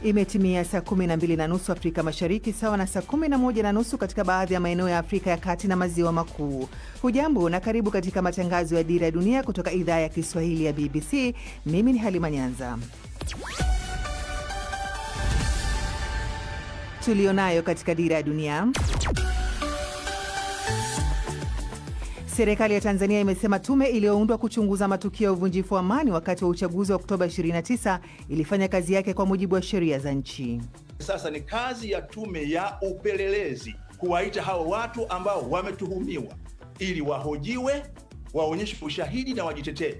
Imetimia saa 12:30 Afrika Mashariki, sawa na saa 11:30 katika baadhi ya maeneo ya Afrika ya Kati na Maziwa Makuu. Hujambo na karibu katika matangazo ya Dira ya Dunia kutoka idhaa ya Kiswahili ya BBC. Mimi ni Halima Nyanza. Tulionayo katika Dira ya Dunia. Serikali ya Tanzania imesema tume iliyoundwa kuchunguza matukio ya uvunjifu wa amani wakati wa uchaguzi wa Oktoba 29 ilifanya kazi yake kwa mujibu wa sheria za nchi. Sasa ni kazi ya tume ya upelelezi kuwaita hao watu ambao wametuhumiwa ili wahojiwe, waonyeshe ushahidi na wajitetee.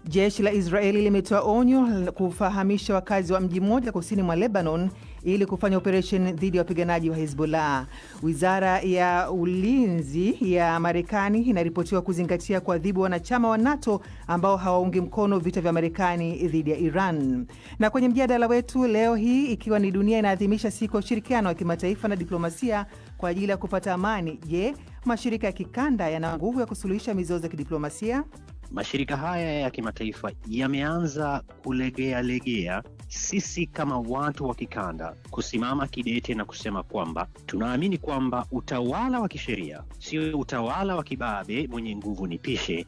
Jeshi la Israeli limetoa onyo kufahamisha wakazi wa mji mmoja kusini mwa Lebanon ili kufanya operesheni dhidi ya wapiganaji wa Hezbollah. Wizara ya ulinzi ya Marekani inaripotiwa kuzingatia kuadhibu wanachama wa NATO ambao hawaungi mkono vita vya Marekani dhidi ya Iran. Na kwenye mjadala wetu leo hii, ikiwa ni dunia inaadhimisha siku ya ushirikiano wa kimataifa na diplomasia kwa ajili ya kupata amani, je, mashirika ya kikanda yana nguvu ya kusuluhisha mizozo ya kidiplomasia? Mashirika haya ya kimataifa yameanza kulegea. Sisi kama watu wa kikanda kusimama kidete na kusema kwamba tunaamini kwamba utawala wa kisheria sio utawala wa kibabe mwenye nguvu nipishe.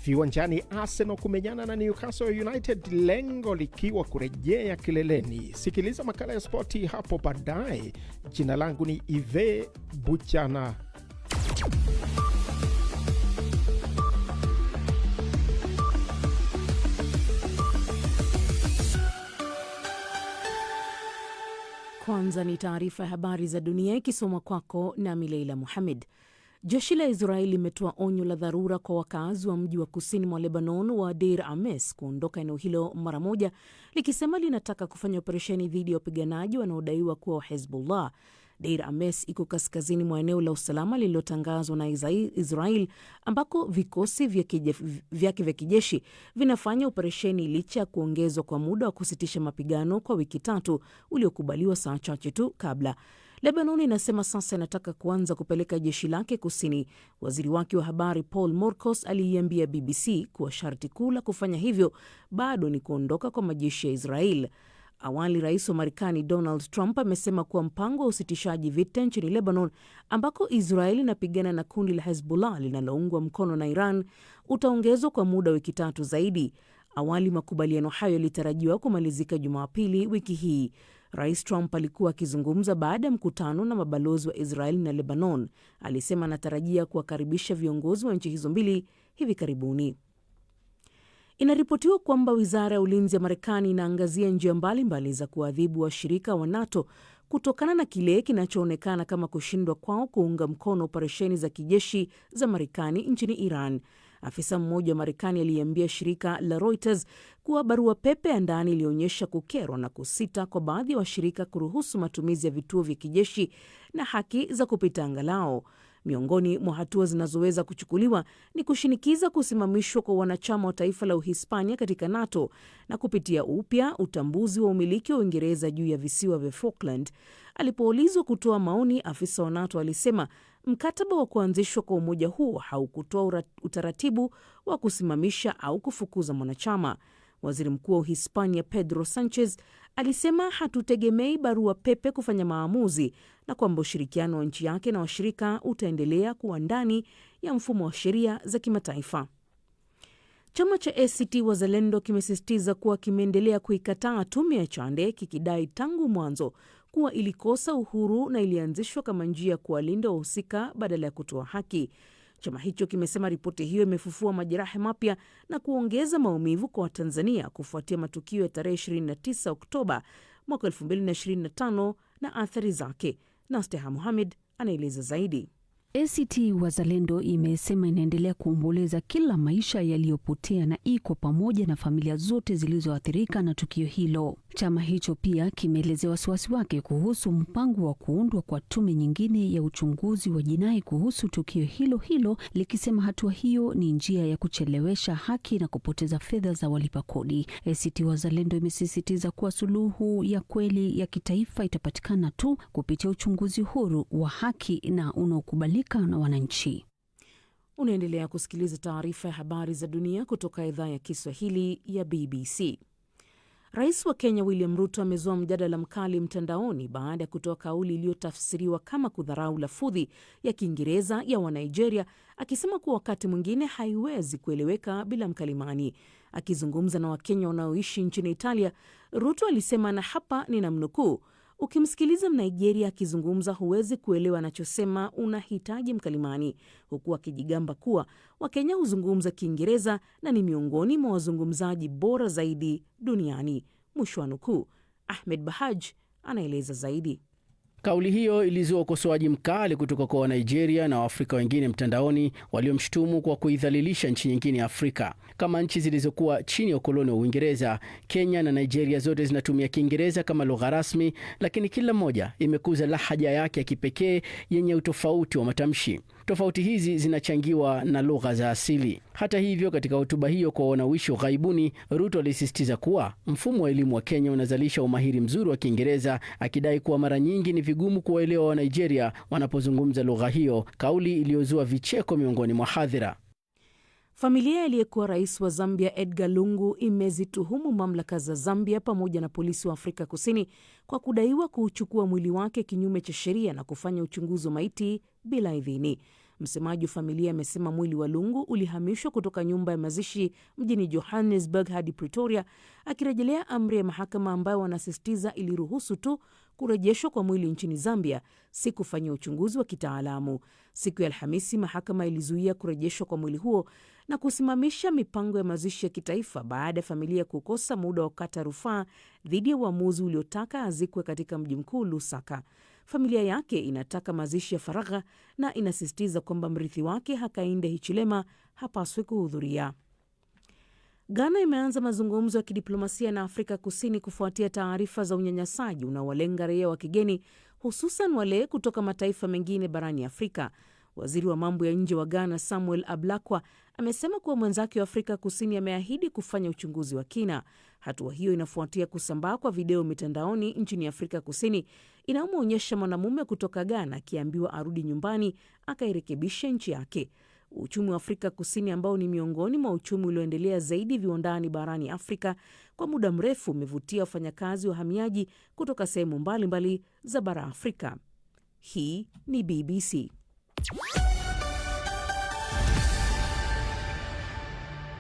Viwanjani, Arsenal kumenyana na Newcastle United, lengo likiwa kurejea kileleni. Sikiliza makala ya spoti hapo baadaye. Jina langu ni Ive Buchana. Kwanza ni taarifa ya habari za dunia ikisoma kwako na Mileila Muhammad. Jeshi la Israeli limetoa onyo la dharura kwa wakazi wa mji wa kusini mwa Lebanon wa Deir Ames kuondoka eneo hilo mara moja, likisema linataka kufanya operesheni dhidi ya wapiganaji wanaodaiwa kuwa wa Hezbollah. Deir Ames iko kaskazini mwa eneo la usalama lililotangazwa na Israel ambako vikosi vyake vya kijeshi vinafanya operesheni licha ya kuongezwa kwa muda wa kusitisha mapigano kwa wiki 3 uliokubaliwa saa chache tu kabla. Lebanon inasema sasa inataka kuanza kupeleka jeshi lake kusini. Waziri wake wa habari Paul Morcos aliiambia BBC kuwa sharti kuu la kufanya hivyo bado ni kuondoka kwa majeshi ya Israel. Awali rais wa Marekani Donald Trump amesema kuwa mpango wa usitishaji vita nchini Lebanon, ambako Israeli inapigana na kundi la Hezbollah linaloungwa mkono na Iran, utaongezwa kwa muda wiki 3 zaidi. Awali makubaliano hayo yalitarajiwa kumalizika Jumapili wiki hii. Rais Trump alikuwa akizungumza baada ya mkutano na mabalozi wa Israeli na Lebanon. Alisema anatarajia kuwakaribisha viongozi wa nchi hizo mbili hivi karibuni. Inaripotiwa kwamba wizara ya ulinzi ya Marekani inaangazia njia mbalimbali za kuadhibu washirika wa NATO kutokana na kile kinachoonekana kama kushindwa kwao kuunga mkono operesheni za kijeshi za Marekani nchini Iran. Afisa mmoja wa Marekani aliambia shirika la Reuters kuwa barua pepe ya ndani ilionyesha kukerwa na kusita kwa baadhi ya washirika kuruhusu matumizi ya vituo vya kijeshi na haki za kupita anga lao. Miongoni mwa hatua zinazoweza kuchukuliwa ni kushinikiza kusimamishwa kwa wanachama wa taifa la Uhispania katika NATO na kupitia upya utambuzi wa umiliki wa Uingereza juu ya visiwa vya Falkland. Alipoulizwa kutoa maoni, afisa wa NATO alisema mkataba wa kuanzishwa kwa umoja huo haukutoa utaratibu wa kusimamisha au kufukuza mwanachama. Waziri Mkuu wa Uhispania Pedro Sanchez alisema hatutegemei barua pepe kufanya maamuzi na kwamba ushirikiano wa nchi yake na washirika utaendelea kuwa ndani ya mfumo wa sheria za kimataifa. Chama cha ACT Wazalendo kimesisitiza kuwa kimeendelea kuikataa tume ya Chande, kikidai tangu mwanzo kuwa ilikosa uhuru na ilianzishwa kama njia ya kuwalinda wahusika badala ya kutoa haki. Chama hicho kimesema ripoti hiyo imefufua majeraha mapya na kuongeza maumivu kwa Watanzania kufuatia matukio ya tarehe 29 Oktoba mwaka 2025 na athari zake. Nasteha Mohamed anaeleza zaidi. ACT Wazalendo imesema inaendelea kuomboleza kila maisha yaliyopotea na iko pamoja na familia zote zilizoathirika na tukio hilo. Chama hicho pia kimeelezea wasiwasi wake kuhusu mpango wa kuundwa kwa tume nyingine ya uchunguzi wa jinai kuhusu tukio hilo, likisema hatua hiyo ni njia ya kuchelewesha haki na kupoteza fedha za walipa kodi. ACT Wazalendo imesisitiza kuwa suluhu ya kweli ya kitaifa itapatikana tu kupitia uchunguzi huru wa haki na unaokubalika na wananchi. Unaendelea kusikiliza taarifa ya habari za dunia kutoka idhaa ya Kiswahili ya BBC. Rais wa Kenya William Ruto amezua mjadala mkali mtandaoni baada ya kutoa kauli iliyotafsiriwa kama kudharau lafudhi ya Kiingereza ya Wanigeria, akisema kuwa wakati mwingine haiwezi kueleweka bila mkalimani. Akizungumza na Wakenya wanaoishi nchini Italia, Ruto alisema, na hapa ninamnukuu, ukimsikiliza Mnigeria akizungumza huwezi kuelewa anachosema, unahitaji mkalimani, huku akijigamba kuwa Wakenya huzungumza Kiingereza na ni miongoni mwa wazungumzaji bora zaidi duniani. Mwisho wa nukuu. Ahmed Bahaj anaeleza zaidi. Kauli hiyo ilizua ukosoaji mkali kutoka kwa Wanigeria na Waafrika wengine mtandaoni waliomshutumu kwa kuidhalilisha nchi nyingine ya Afrika. Kama nchi zilizokuwa chini ya ukoloni wa Uingereza, Kenya na Nigeria zote zinatumia Kiingereza kama lugha rasmi, lakini kila moja imekuza lahaja yake ya kipekee yenye utofauti wa matamshi. Tofauti hizi zinachangiwa na lugha za asili. Hata hivyo, katika hotuba hiyo kwa wanaoishi ughaibuni, Ruto alisisitiza kuwa mfumo wa elimu wa Kenya unazalisha umahiri mzuri wa Kiingereza, akidai kuwa mara nyingi ni vigumu kuwaelewa wa Nigeria wanapozungumza lugha hiyo, kauli iliyozua vicheko miongoni mwa hadhira. Familia aliyekuwa rais wa Zambia Edgar Lungu imezituhumu mamlaka za Zambia pamoja na polisi wa Afrika Kusini kwa kudaiwa kuuchukua mwili wake kinyume cha sheria na kufanya uchunguzi wa maiti bila idhini. Msemaji wa familia amesema mwili wa Lungu ulihamishwa kutoka nyumba ya mazishi mjini Johannesburg hadi Pretoria, akirejelea amri ya mahakama ambayo wanasisitiza iliruhusu tu kurejeshwa kwa mwili nchini Zambia, si kufanya uchunguzi wa kitaalamu. Siku ya Alhamisi, mahakama ilizuia kurejeshwa kwa mwili huo na kusimamisha mipango ya mazishi ya kitaifa baada ya familia kukosa muda wa kukata rufaa dhidi ya uamuzi uliotaka azikwe katika mji mkuu Lusaka. Familia yake inataka mazishi ya faragha na inasisitiza kwamba mrithi wake Hakainde Hichilema hapaswi kuhudhuria. Ghana imeanza mazungumzo ya kidiplomasia na Afrika Kusini kufuatia taarifa za unyanyasaji unaowalenga raia wa kigeni, hususan wale kutoka mataifa mengine barani Afrika. Waziri wa mambo ya nje wa Ghana Samuel Ablakwa amesema kuwa mwenzake wa Afrika Kusini ameahidi kufanya uchunguzi wa kina. Hatua hiyo inafuatia kusambaa kwa video mitandaoni nchini Afrika Kusini inayomwonyesha mwanamume kutoka Ghana akiambiwa arudi nyumbani akairekebisha nchi yake. Uchumi wa Afrika Kusini, ambao ni miongoni mwa uchumi ulioendelea zaidi viwandani barani Afrika, kwa muda mrefu umevutia wafanyakazi wahamiaji kutoka sehemu mbalimbali za bara Afrika. Hii ni BBC.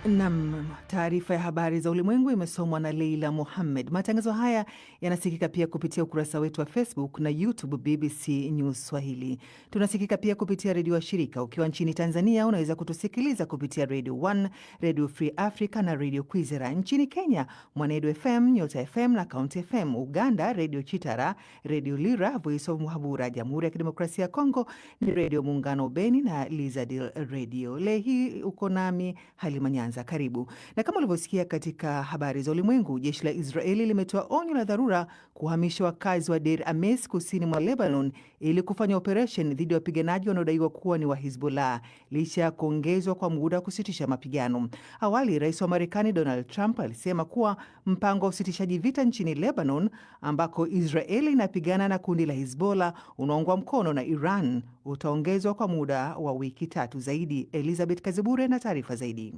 Nam, taarifa ya habari za ulimwengu imesomwa na Leila Mohammed. Matangazo haya yanasikika pia kupitia ukurasa wetu wa Facebook na YouTube BBC News Swahili. Tunasikika pia kupitia redio wa shirika. Ukiwa nchini Tanzania unaweza kutusikiliza kupitia Radio 1, Radio Free Africa na Radio Kwizera. Nchini Kenya, Mwanedu FM, Nyota FM na County FM. Uganda, Radio Chitara, Radio Lira, Voice of Muhabura. Jamhuri ya Kidemokrasia ya Kongo ni Radio Muungano Beni na Lizadil Radio. Leo hii uko nami Halima Nyanza. Karibu. Na kama ulivyosikia katika habari za ulimwengu, jeshi la Israeli limetoa onyo la dharura kuhamisha wakazi wa Deir Ames kusini mwa Lebanon ili kufanya operation dhidi ya wapiganaji wanaodaiwa kuwa ni wa Hezbollah, licha ya kuongezwa kwa muda wa kusitisha mapigano. Awali, rais wa Marekani Donald Trump alisema kuwa mpango wa usitishaji vita nchini Lebanon, ambako Israeli inapigana na kundi la Hezbollah unaoungwa mkono na Iran, utaongezwa kwa muda wa wiki 3 zaidi. Elizabeth Kazibure na taarifa zaidi.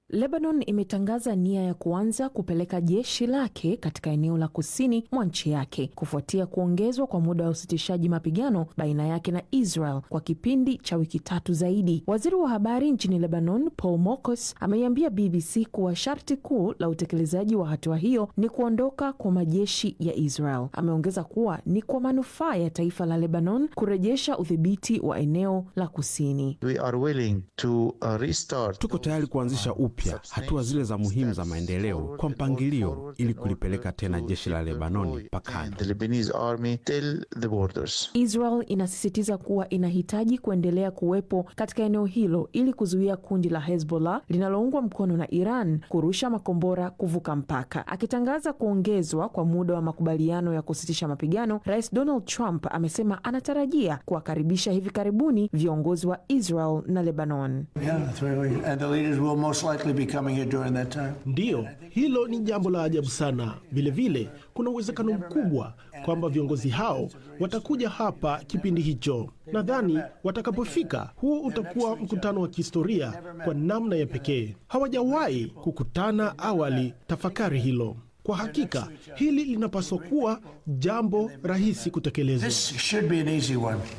Lebanon imetangaza nia ya kuanza kupeleka jeshi lake katika eneo la kusini mwa nchi yake kufuatia kuongezwa kwa muda wa usitishaji mapigano baina yake na Israel kwa kipindi cha wiki 3 zaidi. Waziri wa habari nchini Lebanon, Paul Mokos, ameiambia BBC kuwa sharti kuu la utekelezaji wa hatua hiyo ni kuondoka kwa majeshi ya Israel. Ameongeza kuwa ni kwa manufaa ya taifa la Lebanon kurejesha udhibiti wa eneo la kusini. We are willing to restart. Tuko tayari kuanzisha upya hatua zile za muhimu za maendeleo kwa mpangilio ili kulipeleka tena jeshi la Lebanoni mpakani. Israel inasisitiza kuwa inahitaji kuendelea kuwepo katika eneo hilo ili kuzuia kundi la Hezbollah linaloungwa mkono na Iran kurusha makombora kuvuka mpaka. Akitangaza kuongezwa kwa muda wa makubaliano ya kusitisha mapigano, Rais Donald Trump amesema anatarajia kuwakaribisha hivi karibuni viongozi wa Israel na Lebanon. Ndiyo, hilo ni jambo la ajabu sana. Vilevile, kuna uwezekano mkubwa kwamba viongozi hao watakuja hapa kipindi hicho. Nadhani watakapofika, huu utakuwa mkutano wa kihistoria kwa namna ya pekee. Hawajawahi kukutana awali. Tafakari hilo. Kwa hakika, hili linapaswa kuwa jambo rahisi kutekelezwa.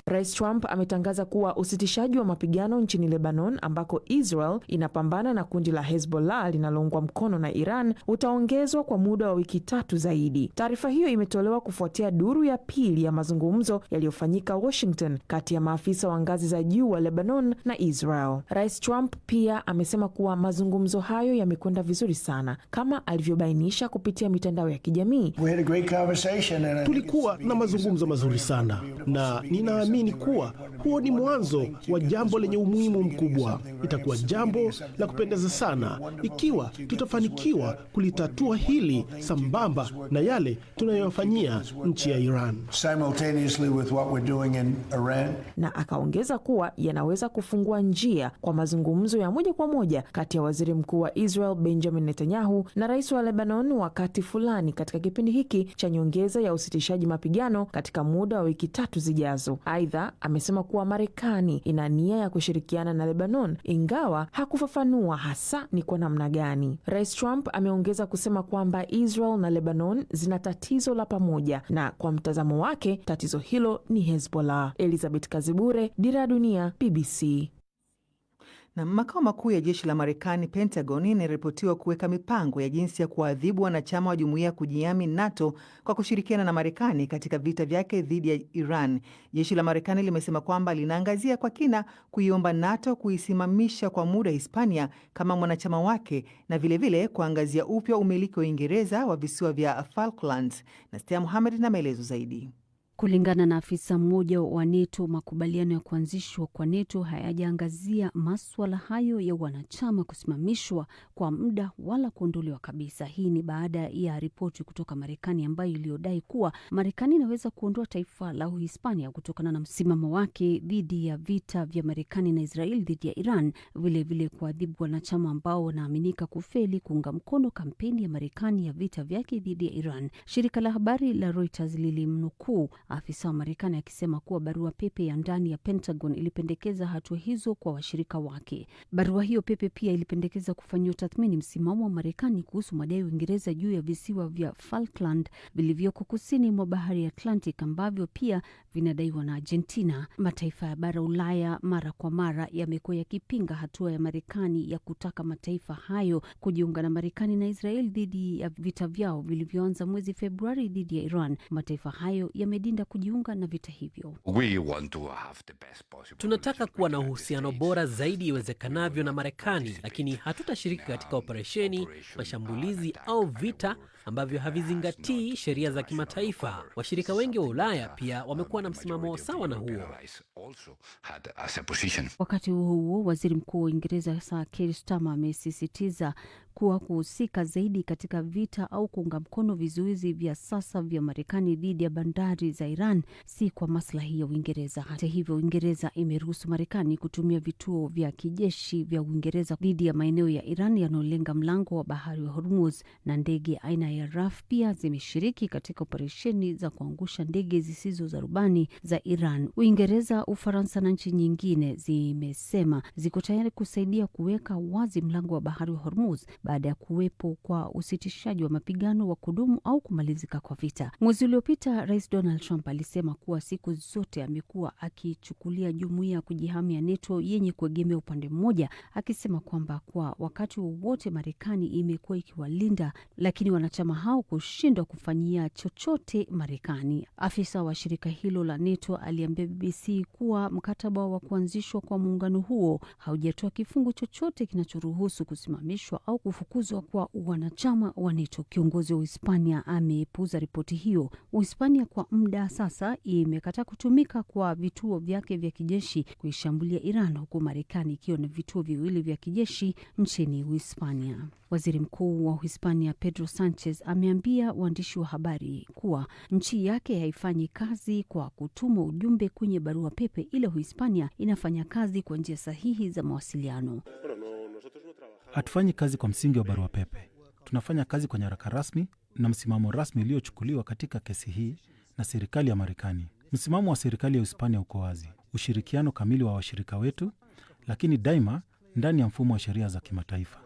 Rais Trump ametangaza kuwa usitishaji wa mapigano nchini Lebanon, ambako Israel inapambana na kundi la Hezbollah linaloungwa mkono na Iran, utaongezwa kwa muda wa wiki 3 zaidi. Taarifa hiyo imetolewa kufuatia duru ya pili ya mazungumzo yaliyofanyika Washington kati ya maafisa wa ngazi za juu wa Lebanon na Israel. Rais Trump pia amesema kuwa mazungumzo hayo yamekwenda vizuri sana, kama alivyobainisha kupitia mitandao ya kijamii. Tulikuwa na mazungumzo mazuri sana, na ninaamini kuwa huo ni mwanzo wa jambo lenye umuhimu mkubwa. Itakuwa jambo la kupendeza sana ikiwa tutafanikiwa kulitatua hili sambamba na yale tunayofanyia nchi ya Iran. Na akaongeza kuwa yanaweza kufungua njia kwa mazungumzo ya moja kwa moja kati ya waziri mkuu wa Israel Benjamin Netanyahu na rais wa Lebanon wakati fulani katika kipindi hiki cha nyongeza ya usitishaji mapigano katika muda wa wiki 3 zijazo. Aidha, amesema kuwa Marekani ina nia ya kushirikiana na Lebanon, ingawa hakufafanua hasa ni kwa namna gani. Rais Trump ameongeza kusema kwamba Israel na Lebanon zina tatizo la pamoja, na kwa mtazamo wake tatizo hilo ni Hezbollah. Elizabeth Kazibure, Dira ya Dunia, BBC. Na makao makuu ya jeshi la Marekani, Pentagon, inaripotiwa kuweka mipango ya jinsi ya kuadhibu wanachama wa jumuiya ya kujihami NATO kwa kushirikiana na Marekani katika vita vyake dhidi ya Iran. Jeshi la Marekani limesema kwamba linaangazia kwa kina kuiomba NATO kuisimamisha kwa muda Hispania kama mwanachama wake, na vilevile kuangazia upya umiliki wa Uingereza wa visiwa vya Falklands. Nastia Mohamed na maelezo zaidi. Kulingana na afisa mmoja wa NATO, makubaliano ya kuanzishwa kwa NATO hayajaangazia maswala hayo ya wanachama kusimamishwa kwa muda wala kuondolewa kabisa. Hii ni baada ya ripoti kutoka Marekani ambayo iliyodai kuwa Marekani inaweza kuondoa taifa la Uhispania kutokana na msimamo wake dhidi ya vita vya Marekani na Israel dhidi ya Iran, vilevile kuadhibu wanachama ambao wanaaminika kufeli kuunga mkono kampeni ya Marekani ya vita vyake dhidi ya Iran. Shirika la habari la Reuters lilimnukuu afisa wa Marekani akisema kuwa barua pepe ya ndani ya Pentagon ilipendekeza hatua hizo kwa washirika wake. Barua hiyo pepe pia ilipendekeza kufanyiwa tathmini msimamo wa Marekani kuhusu madai ya Uingereza juu ya visiwa vya Falkland vilivyoko kusini mwa bahari ya Atlantic ambavyo pia vinadaiwa na Argentina. Mataifa ya bara Ulaya mara kwa mara yamekuwa yakipinga hatua ya Marekani ya kutaka mataifa hayo kujiunga na Marekani na Israel dhidi ya vita vyao vilivyoanza mwezi Februari dhidi ya Iran. Mataifa hayo yamedinda kujiunga na vita hivyo. Tunataka kuwa na uhusiano bora zaidi iwezekanavyo na Marekani, lakini hatutashiriki katika operesheni, mashambulizi au vita ambavyo havizingatii sheria za kimataifa. Washirika wengi wa Ulaya pia wamekuwa na msimamo sawa na huo. Wakati huo, waziri mkuu wa Uingereza Sir Keir Starmer amesisitiza kuwa kuhusika zaidi katika vita au kuunga mkono vizuizi vya sasa vya Marekani dhidi ya bandari za Iran si kwa maslahi ya Uingereza. Hata hivyo, Uingereza imeruhusu Marekani kutumia vituo vya kijeshi vya Uingereza dhidi ya maeneo ya Iran yanayolenga mlango wa bahari wa Hormuz, na ndege aina ya RAF pia zimeshiriki katika operesheni za kuangusha ndege zisizo za rubani za Iran. Uingereza, Ufaransa na nchi nyingine zimesema ziko tayari kusaidia kuweka wazi mlango wa bahari wa Hormuz baada ya kuwepo kwa usitishaji wa mapigano wa kudumu au kumalizika kwa vita. Mwezi uliopita, Rais Donald Trump alisema kuwa siku zote amekuwa akichukulia jumuiya ya kujihami ya NATO yenye kuegemea upande mmoja, akisema kwamba kwa wakati wowote Marekani imekuwa ikiwalinda, lakini wanachama hao kushindwa kufanyia chochote Marekani. Afisa wa shirika hilo la NATO aliambia BBC kuwa mkataba wa kuanzishwa kwa muungano huo haujatoa kifungu chochote kinachoruhusu kusimamishwa au kufukuzwa kwa wanachama wa NATO. Kiongozi wa Uhispania amepuuza ripoti hiyo. Uhispania kwa muda sasa imekataa kutumika kwa vituo vyake vya kijeshi kuishambulia Iran, huku Marekani ikiwa na vituo viwili vya kijeshi nchini Uhispania. Waziri Mkuu wa Uhispania Pedro Sanchez ameambia waandishi wa habari kuwa nchi yake haifanyi kazi kwa kutuma ujumbe kwenye barua pepe, ila Uhispania inafanya kazi kwa njia sahihi za mawasiliano. Hatufanyi kazi kwa msingi wa barua pepe. Tunafanya kazi kwa nyaraka rasmi na msimamo rasmi uliochukuliwa katika kesi hii, na serikali ya Marekani. Msimamo wa serikali ya Hispania uko wazi: ushirikiano kamili wa washirika wetu, lakini daima ndani ya mfumo wa sheria za kimataifa.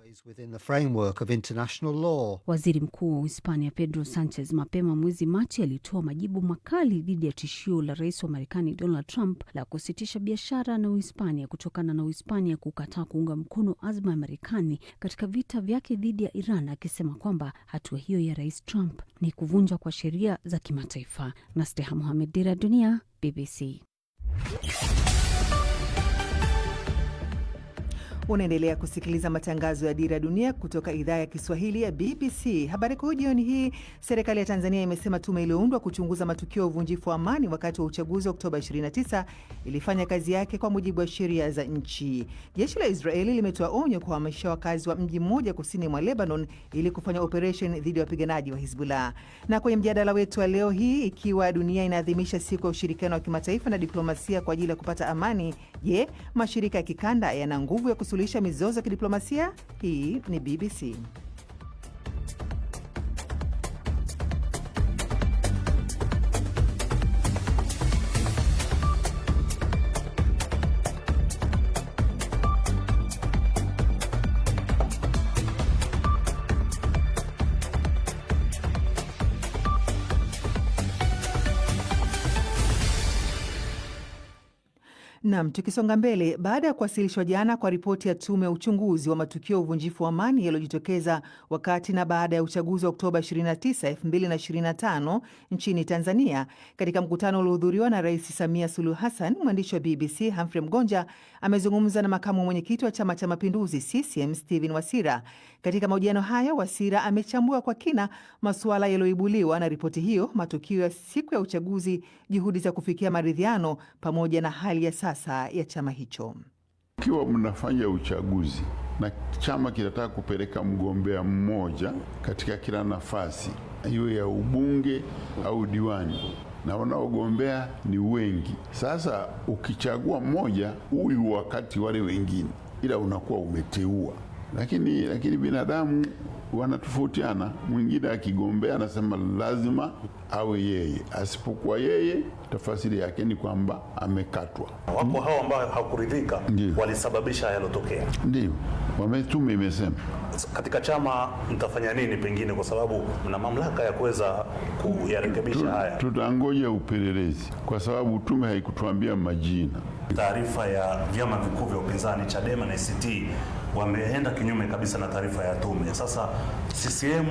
Waziri Mkuu wa Hispania Pedro Sanchez mapema mwezi Machi alitoa majibu makali dhidi ya tishio la rais wa Marekani Donald Trump la kusitisha biashara na Uhispania kutokana na Uhispania kukataa kuunga mkono azma ya Marekani katika vita vyake dhidi ya Iran, akisema kwamba hatua hiyo ya rais Trump ni kuvunja kwa sheria za kimataifa. Nasteha Mohamed, Dira Dunia, BBC. Unaendelea kusikiliza matangazo ya Dira Dunia kutoka idhaa ya Kiswahili ya BBC. Habari kuu jioni hii: serikali ya Tanzania imesema tume iliyoundwa kuchunguza matukio ya uvunjifu wa amani wakati wa uchaguzi wa Oktoba 29 ilifanya kazi yake kwa mujibu wa sheria za nchi. Jeshi la Israeli limetoa onyo kuhamisha wakazi wa mji mmoja kusini mwa Lebanon ili kufanya operation dhidi ya wapiganaji wa Hezbollah. Na kwenye mjadala wetu wa leo hii, ikiwa dunia inaadhimisha siku ya ushirikiano wa kimataifa na diplomasia kwa ajili ya kupata amani, je, mashirika ya kikanda yana nguvu ya kusuluhisha mizozo ya kidiplomasia? Hii ni BBC. Naam, tukisonga mbele, baada ya kuwasilishwa jana kwa ripoti ya tume ya uchunguzi wa matukio ya uvunjifu wa amani yaliyojitokeza wakati na baada ya uchaguzi wa Oktoba 29, 2025 nchini Tanzania, katika mkutano uliohudhuriwa na Rais Samia Suluhu Hassan, mwandishi wa BBC Humphrey Mgonja amezungumza na makamu mwenyekiti wa Chama cha Mapinduzi CCM Stephen Wasira. Katika mahojiano haya, Wasira amechambua kwa kina masuala yaliyoibuliwa na ripoti hiyo, matukio ya siku ya uchaguzi, juhudi za kufikia maridhiano pamoja na hali ya sasa ya chama hicho. Ikiwa mnafanya uchaguzi na chama kinataka kupeleka mgombea mmoja katika kila nafasi, iwe ya ubunge au diwani, na wanaogombea ni wengi, sasa ukichagua mmoja, huyu wakati wale wengine, ila unakuwa umeteua. Lakini binadamu wanatofautiana. Mwingine akigombea anasema lazima awe yeye, asipokuwa yeye tafasiri yake ni kwamba amekatwa. Wapo hao ambao hakuridhika walisababisha yalotokea. Ndio tume imesema. Katika chama mtafanya nini pengine, kwa sababu mna mamlaka ya kuweza kuyarekebisha haya? Tutangoja upelelezi kwa sababu tume haikutuambia majina. Taarifa ya vyama vikuu vya upinzani Chadema na ACT wameenda kinyume kabisa na taarifa ya tume. Sasa CCM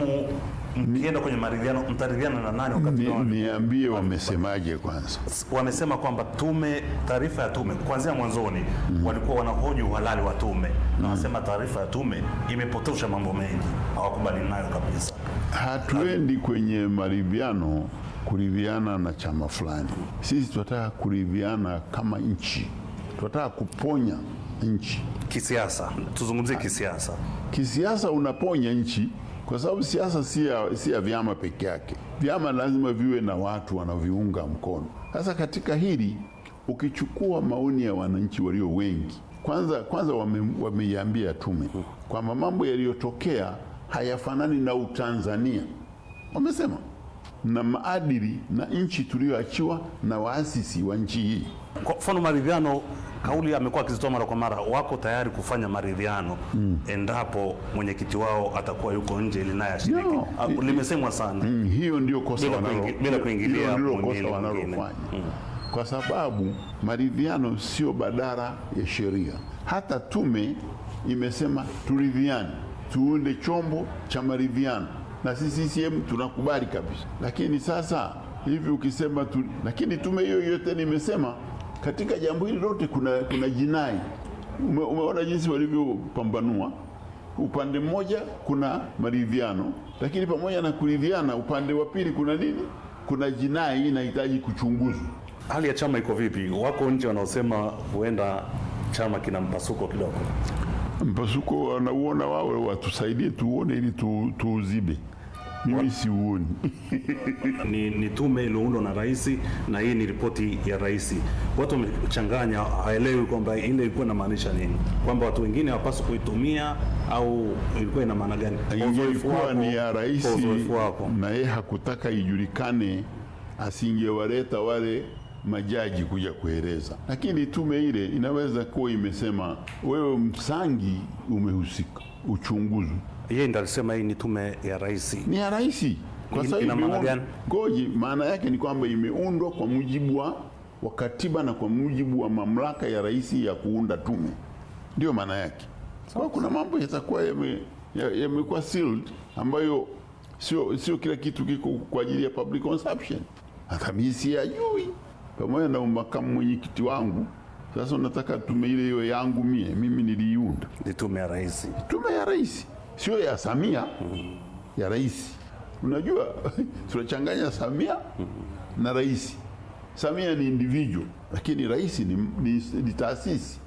mkienda kwenye maridhiano, mtaridhiana na nani wakati gani? Niambie wamesemaje kwanza. Wamesema kwamba tume, taarifa ya tume kuanzia mwanzoni walikuwa wanahoji uhalali wa tume na wasema taarifa ya tume imepotosha mambo mengi, hawakubali nayo kabisa. Hatuendi kwenye maridhiano kuridhiana na chama fulani. Sisi tunataka kuridhiana kama nchi, tunataka kuponya nchi kisiasa. Tuzungumzie kisiasa. Kisiasa unaponya nchi kwa sababu siasa si ya vyama peke yake. Vyama lazima viwe na watu wanaviunga mkono. Sasa katika hili ukichukua maoni ya wananchi walio wengi, kwanza wameiambia tume kwamba mambo yaliyotokea hayafanani na Utanzania. Wamesema na maadili na nchi tuliyoachiwa na waasisi wa nchi hii. Kwa mfano maridhiano, kauli amekuwa akizitoa mara kwa mara, wako tayari kufanya maridhiano endapo mwenyekiti wao atakuwa yuko nje ili naye ashiriki. Limesemwa sana. Hiyo ndio kosa bila kuingilia wanalofanya. Kwa sababu maridhiano sio badala ya sheria. Hata tume imesema turidhiane, tuunde chombo cha maridhiano, na sisi CCM tunakubali kabisa. Lakini sasa hivi ukisema lakini tume hiyo yote nimesema katika jambo hili lote kuna jinai. Umeona jinsi walivyopambanua. Upande mmoja kuna maridhiano, lakini pamoja na kuridhiana upande wa pili kuna nini? Kuna jinai inahitaji kuchunguzwa. Hali ya chama iko vipi? Wako nje wanaosema huenda chama kina mpasuko kidogo. Mpasuko wanauona wao, watusaidie tuone ili tuuzibe. Mimi siuoni. Ni tume iliyoundwa na rais na hii ni ripoti ya rais. Watu wamechanganya, haelewi kwamba ile ilikuwa inamaanisha nini, kwamba watu wengine hawapaswi kuitumia au ilikuwa ina maana gani? Ilikuwa ni ya rais na yeye hakutaka ijulikane asingewaleta wale majaji kuja kueleza. Lakini tume ile inaweza kuwa imesema wewe Msangi umehusika, uchunguzi. Yeye ndiye alisema hii ni tume ya rais. Ni ya rais. Kwa sababu ina maana gani? Goji, maana yake ni kwamba imeundwa kwa mujibu wa katiba na kwa mujibu wa mamlaka ya rais ya kuunda tume. Ndio maana yake. Kwa kuna mambo yatakuwa yamekuwa sealed ambayo sio kila kitu kiko kwa ajili ya public consumption. Hata mimi siyajui. Pamoja na makamu mwenyekiti wangu, sasa unataka tume ile hiyo yangu mimi niliiunda. Ni tume ya rais. Tume ya rais, sio ya Samia, ya rais. Unajua tunachanganya Samia na rais. Samia ni individual, lakini rais ni taasisi.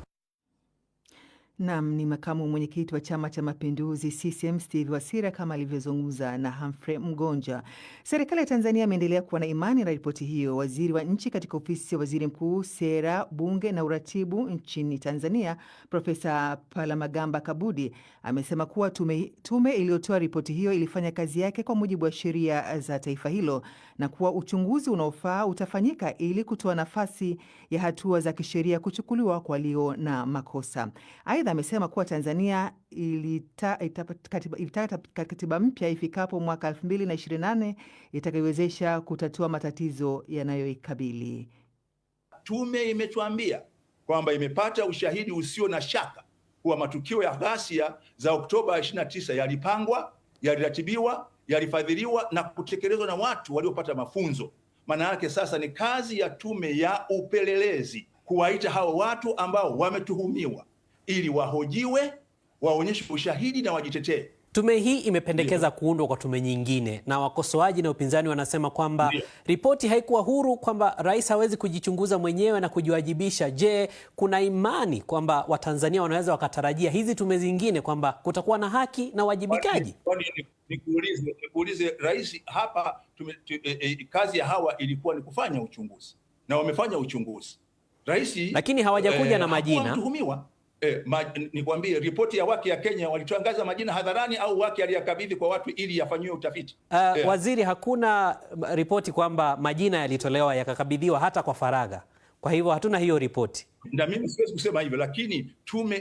Naam, ni makamu mwenyekiti wa Chama cha Mapinduzi CCM Steve Wasira kama alivyozungumza na Humphrey Mgonja. Serikali ya Tanzania imeendelea kuwa na imani na ripoti hiyo. Waziri wa nchi katika ofisi ya waziri mkuu, sera, bunge na uratibu nchini Tanzania, Profesa Palamagamba Kabudi amesema kuwa tume iliyotoa ripoti hiyo ilifanya kazi yake kwa mujibu wa sheria za taifa hilo na kuwa uchunguzi unaofaa utafanyika ili kutoa nafasi ya hatua za kisheria kuchukuliwa kwa walio na makosa. Aidha, amesema kuwa Tanzania ilitaka katiba mpya ifikapo mwaka 2028 itakayowezesha kutatua matatizo yanayoikabili. Tume imetuambia kwamba imepata ushahidi usio na shaka kuwa matukio ya ghasia za Oktoba 29 yalipangwa, yaliratibiwa, yalifadhiliwa na kutekelezwa na watu waliopata mafunzo. Maana yake sasa ni kazi ya tume ya upelelezi kuwaita hao watu ambao wametuhumiwa ili wahojiwe, waonyeshe ushahidi na wajitetee. Tume hii imependekeza kuundwa kwa tume nyingine, na wakosoaji na upinzani wanasema kwamba ripoti haikuwa huru, kwamba rais hawezi kujichunguza mwenyewe na kujiwajibisha. Je, kuna imani kwamba Watanzania wanaweza wakatarajia hizi tume zingine kwamba kutakuwa na haki na wajibikaji? Nikuulize rais hapa, kazi ya hawa ilikuwa ni kufanya uchunguzi na wamefanya uchunguzi. Rais lakini hawajakuja na majina. Nikwambie ripoti ya Waki ya Kenya walitangaza majina hadharani au Waki aliyakabidhi kwa watu ili yafanyiwe utafiti? Waziri, hakuna ripoti kwamba majina yalitolewa yakakabidhiwa hata kwa faragha. Kwa hivyo hatuna hiyo ripoti. Na mimi siwezi kusema hivyo, lakini tume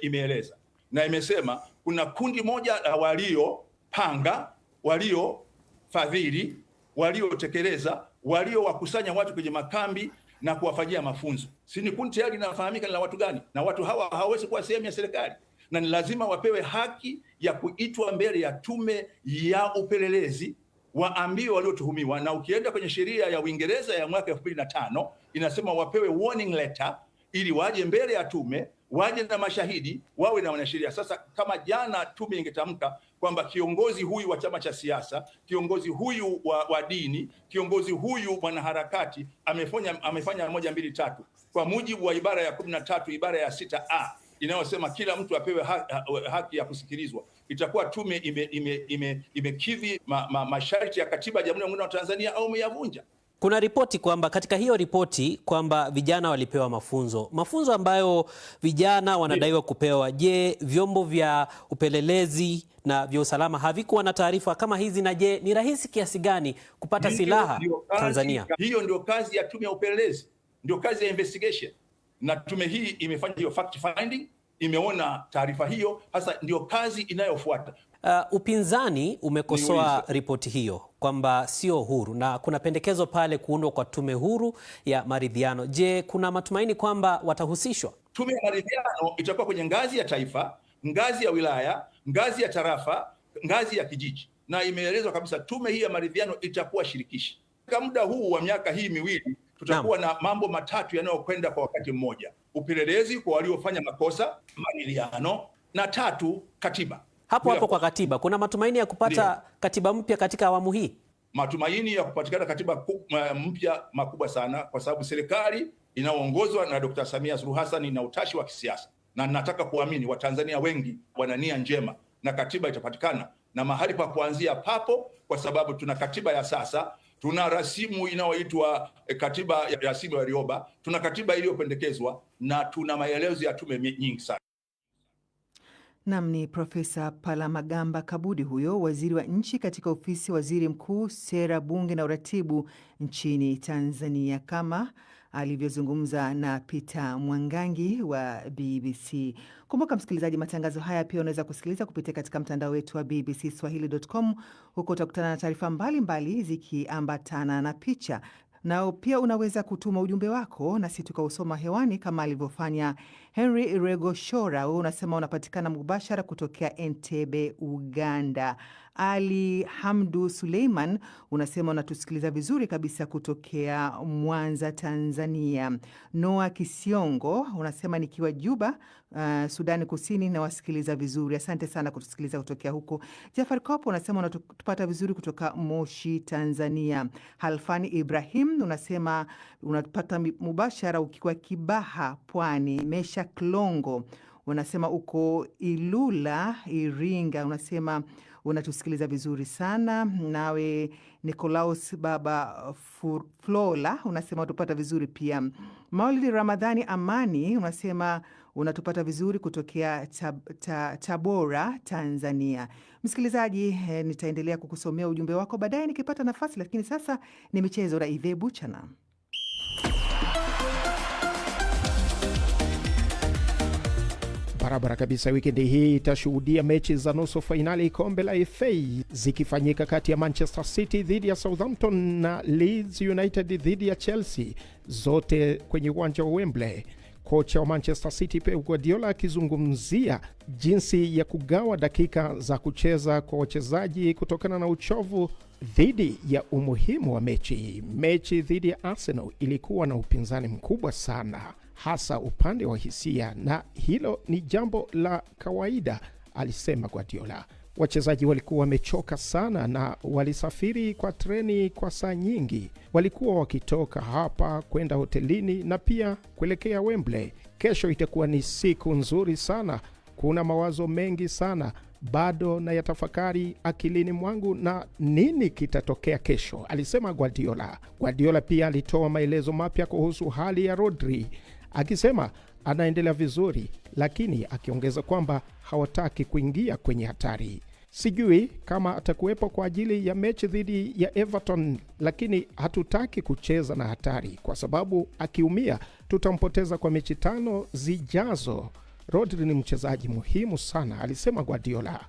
imeeleza na imesema kuna kundi moja la waliopanga, waliofadhili, waliotekeleza, waliowakusanya watu kwenye makambi na kuwafanyia mafunzo. Si ni kundi tayari linafahamika ni la watu gani? Na watu hawa hawawezi kuwa sehemu ya serikali, na ni lazima wapewe haki ya kuitwa mbele ya tume ya upelelezi, waambiwe waliotuhumiwa. Na ukienda kwenye sheria ya Uingereza ya mwaka 2005 inasema wapewe warning letter ili waje mbele ya tume, waje na mashahidi, wawe na wanasheria. Sasa kama jana tume ingetamka kwamba kiongozi huyu wa chama cha siasa, kiongozi huyu wa dini, kiongozi huyu mwanaharakati amefanya 1, 2, 3 kwa mujibu wa ibara ya 13 ibara ya 6A inayosema kila mtu apewe haki ya kusikilizwa, itakuwa tume imekidhi masharti ya katiba ya Jamhuri ya Muungano wa Tanzania au umeyavunja. Kuna ripoti kwamba katika hiyo ripoti kwamba vijana walipewa mafunzo ambayo vijana wanadaiwa kupewa. Je, vyombo vya upelelezi na vya usalama havikuwa na taarifa kama hizi? Na je, ni rahisi kiasi gani kupata silaha Tanzania? Hiyo ndio kazi ya tume ya upelelezi, ndio kazi ya investigation, na tume hii imefanya hiyo fact finding, imeona taarifa hiyo, hasa ndio kazi inayofuata. Upinzani umekosoa ripoti hiyo kwamba sio huru, na kuna pendekezo pale kuundwa kwa tume huru ya maridhiano. Je, kuna matumaini kwamba watahusishwa? Tume ya maridhiano itakuwa kwenye ngazi ya taifa, ngazi ya wilaya, ngazi ya tarafa, ngazi ya kijiji, na imeelezwa kabisa tume hii ya maridhiano itakuwa shirikishi. Katika muda huu wa miaka hii miwili tutakuwa na mambo matatu yanayokwenda kwa wakati mmoja: upelelezi kwa waliofanya makosa, maridhiano, na 3 katiba. Hapo kwa katiba, kuna matumaini ya kupata katiba mpya katika awamu hii? Matumaini ya kupatikana katiba mpya makubwa sana, kwa sababu serikali inayoongozwa na Dr. Samia Suluhu Hassan ina utashi wa kisiasa, na nataka kuamini Watanzania wengi wana nia njema na katiba itapatikana, na mahali pa kuanzia papo, kwa sababu tuna katiba ya sasa, tuna rasimu inayoitwa katiba ya rasimu ya Rioba, tuna katiba iliyopendekezwa, na tuna maelezo ya tume nyingi sana. Nam ni Profesa Palamagamba Kabudi, huyo waziri wa nchi katika ofisi ya waziri mkuu, sera, bunge na uratibu nchini Tanzania, kama alivyozungumza na Peter Mwangangi wa BBC. Kumbuka msikilizaji, matangazo haya pia unaweza kusikiliza kupitia katika mtandao wetu wa bbcswahili.com. Huko utakutana na taarifa mbalimbali zikiambatana na picha. Nao pia unaweza kutuma ujumbe wako nasi tukausoma hewani kama alivyofanya Henry Regoshora. Wewe unasema unapatikana mubashara kutokea Entebbe, Uganda. Ali Hamdu Suleiman unasema unatusikiliza vizuri kabisa kutokea Mwanza, Tanzania. Noah Kisiongo unasema nikiwa Juba, Sudani Kusini, na wasikiliza vizuri. Asante sana kutusikiliza kutokea huko. Jafar Kopo unasema unatupata vizuri kutoka Moshi, Tanzania. Halfani Ibrahim unasema unatupata mubashara ukiwa Kibaha, Pwani. Mesha Klongo unasema uko Ilula, Iringa, unasema unatusikiliza vizuri sana. Nawe Nikolaus Baba Flola unasema unatupata vizuri pia. Maulidi Ramadhani Amani unasema unatupata vizuri kutokea Tabora, Tanzania. Msikilizaji, nitaendelea kukusomea ujumbe wako baadaye nikipata nafasi, lakini sasa ni michezo na Ive Buchana. Barabara kabisa. Wikendi hii itashuhudia mechi za nusu fainali kombe la FA zikifanyika kati ya Manchester City dhidi ya Southampton na Leeds United dhidi ya Chelsea, zote kwenye uwanja wa Wembley. Kocha wa Manchester City Pep Guardiola akizungumzia jinsi ya kugawa dakika za kucheza kwa wachezaji kutokana na uchovu dhidi ya umuhimu wa mechi. Mechi dhidi ya Arsenal ilikuwa na upinzani mkubwa sana, hasa upande wa hisia, na hilo ni jambo la kawaida, alisema Guardiola. Wachezaji walikuwa wamechoka sana na walisafiri kwa treni kwa saa nyingi. Walikuwa wakitoka hapa kwenda hotelini na pia kuelekea Wembley. Kesho itakuwa ni siku nzuri sana. Kuna mawazo mengi sana bado na yatafakari akilini mwangu na nini kitatokea kesho, alisema Guardiola. Guardiola pia alitoa maelezo mapya kuhusu hali ya Rodri, akisema anaendelea vizuri, lakini akiongeza kwamba hawataki kuingia kwenye hatari. Sijui kama atakuwepo kwa ajili ya mechi dhidi ya Everton, lakini hatutaki kucheza na hatari kwa sababu akiumia tutampoteza kwa mechi 5 zijazo. Rodri ni mchezaji muhimu sana, alisema Guardiola.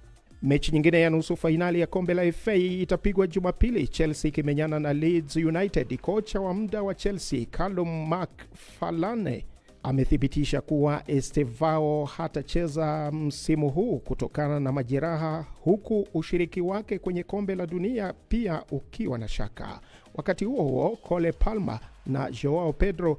Mechi nyingine ya nusu fainali ya kombe la FA itapigwa Jumapili, Chelsea ikimenyana na Leeds United. Kocha wa muda wa Chelsea Callum McFarlane amethibitisha kuwa Estevao hatacheza msimu huu kutokana na majeraha, huku ushiriki wake kwenye kombe la dunia pia ukiwa na shaka. Wakati huo huo, Cole Palmer na Joao Pedro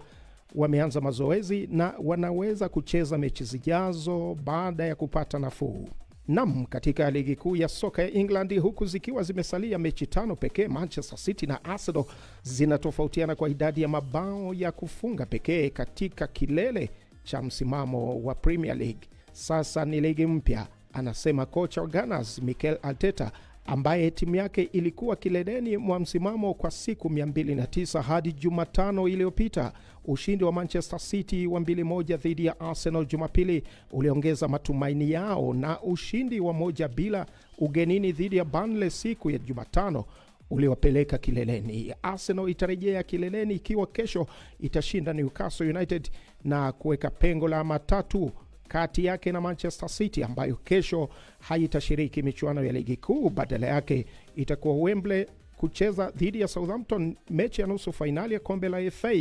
wameanza mazoezi na wanaweza kucheza mechi zijazo baada ya kupata nafuu. Nam, katika ligi kuu ya soka ya England, huku zikiwa zimesalia mechi 5 pekee, Manchester City na Arsenal zinatofautiana kwa idadi ya mabao ya kufunga pekee katika kilele cha msimamo wa Premier League. Sasa ni ligi mpya, anasema kocha wa Gunners Mikel Arteta, ambaye timu yake ilikuwa kileleni mwa msimamo kwa siku 209 hadi Jumatano iliyopita. Ushindi wa Manchester City wa 2-1 dhidi ya Arsenal Jumapili uliongeza matumaini yao, na ushindi wa 1-0 ugenini dhidi ya Burnley siku ya Jumatano uliwapeleka kileleni. Arsenal itarejea kileleni ikiwa kesho itashinda Newcastle United na kuweka pengo la alama 3 kati yake na Manchester City, ambayo kesho haitashiriki michuano ya ligi kuu. Badala yake itakuwa Wembley kucheza dhidi ya Southampton mechi ya nusu fainali ya kombe la FA.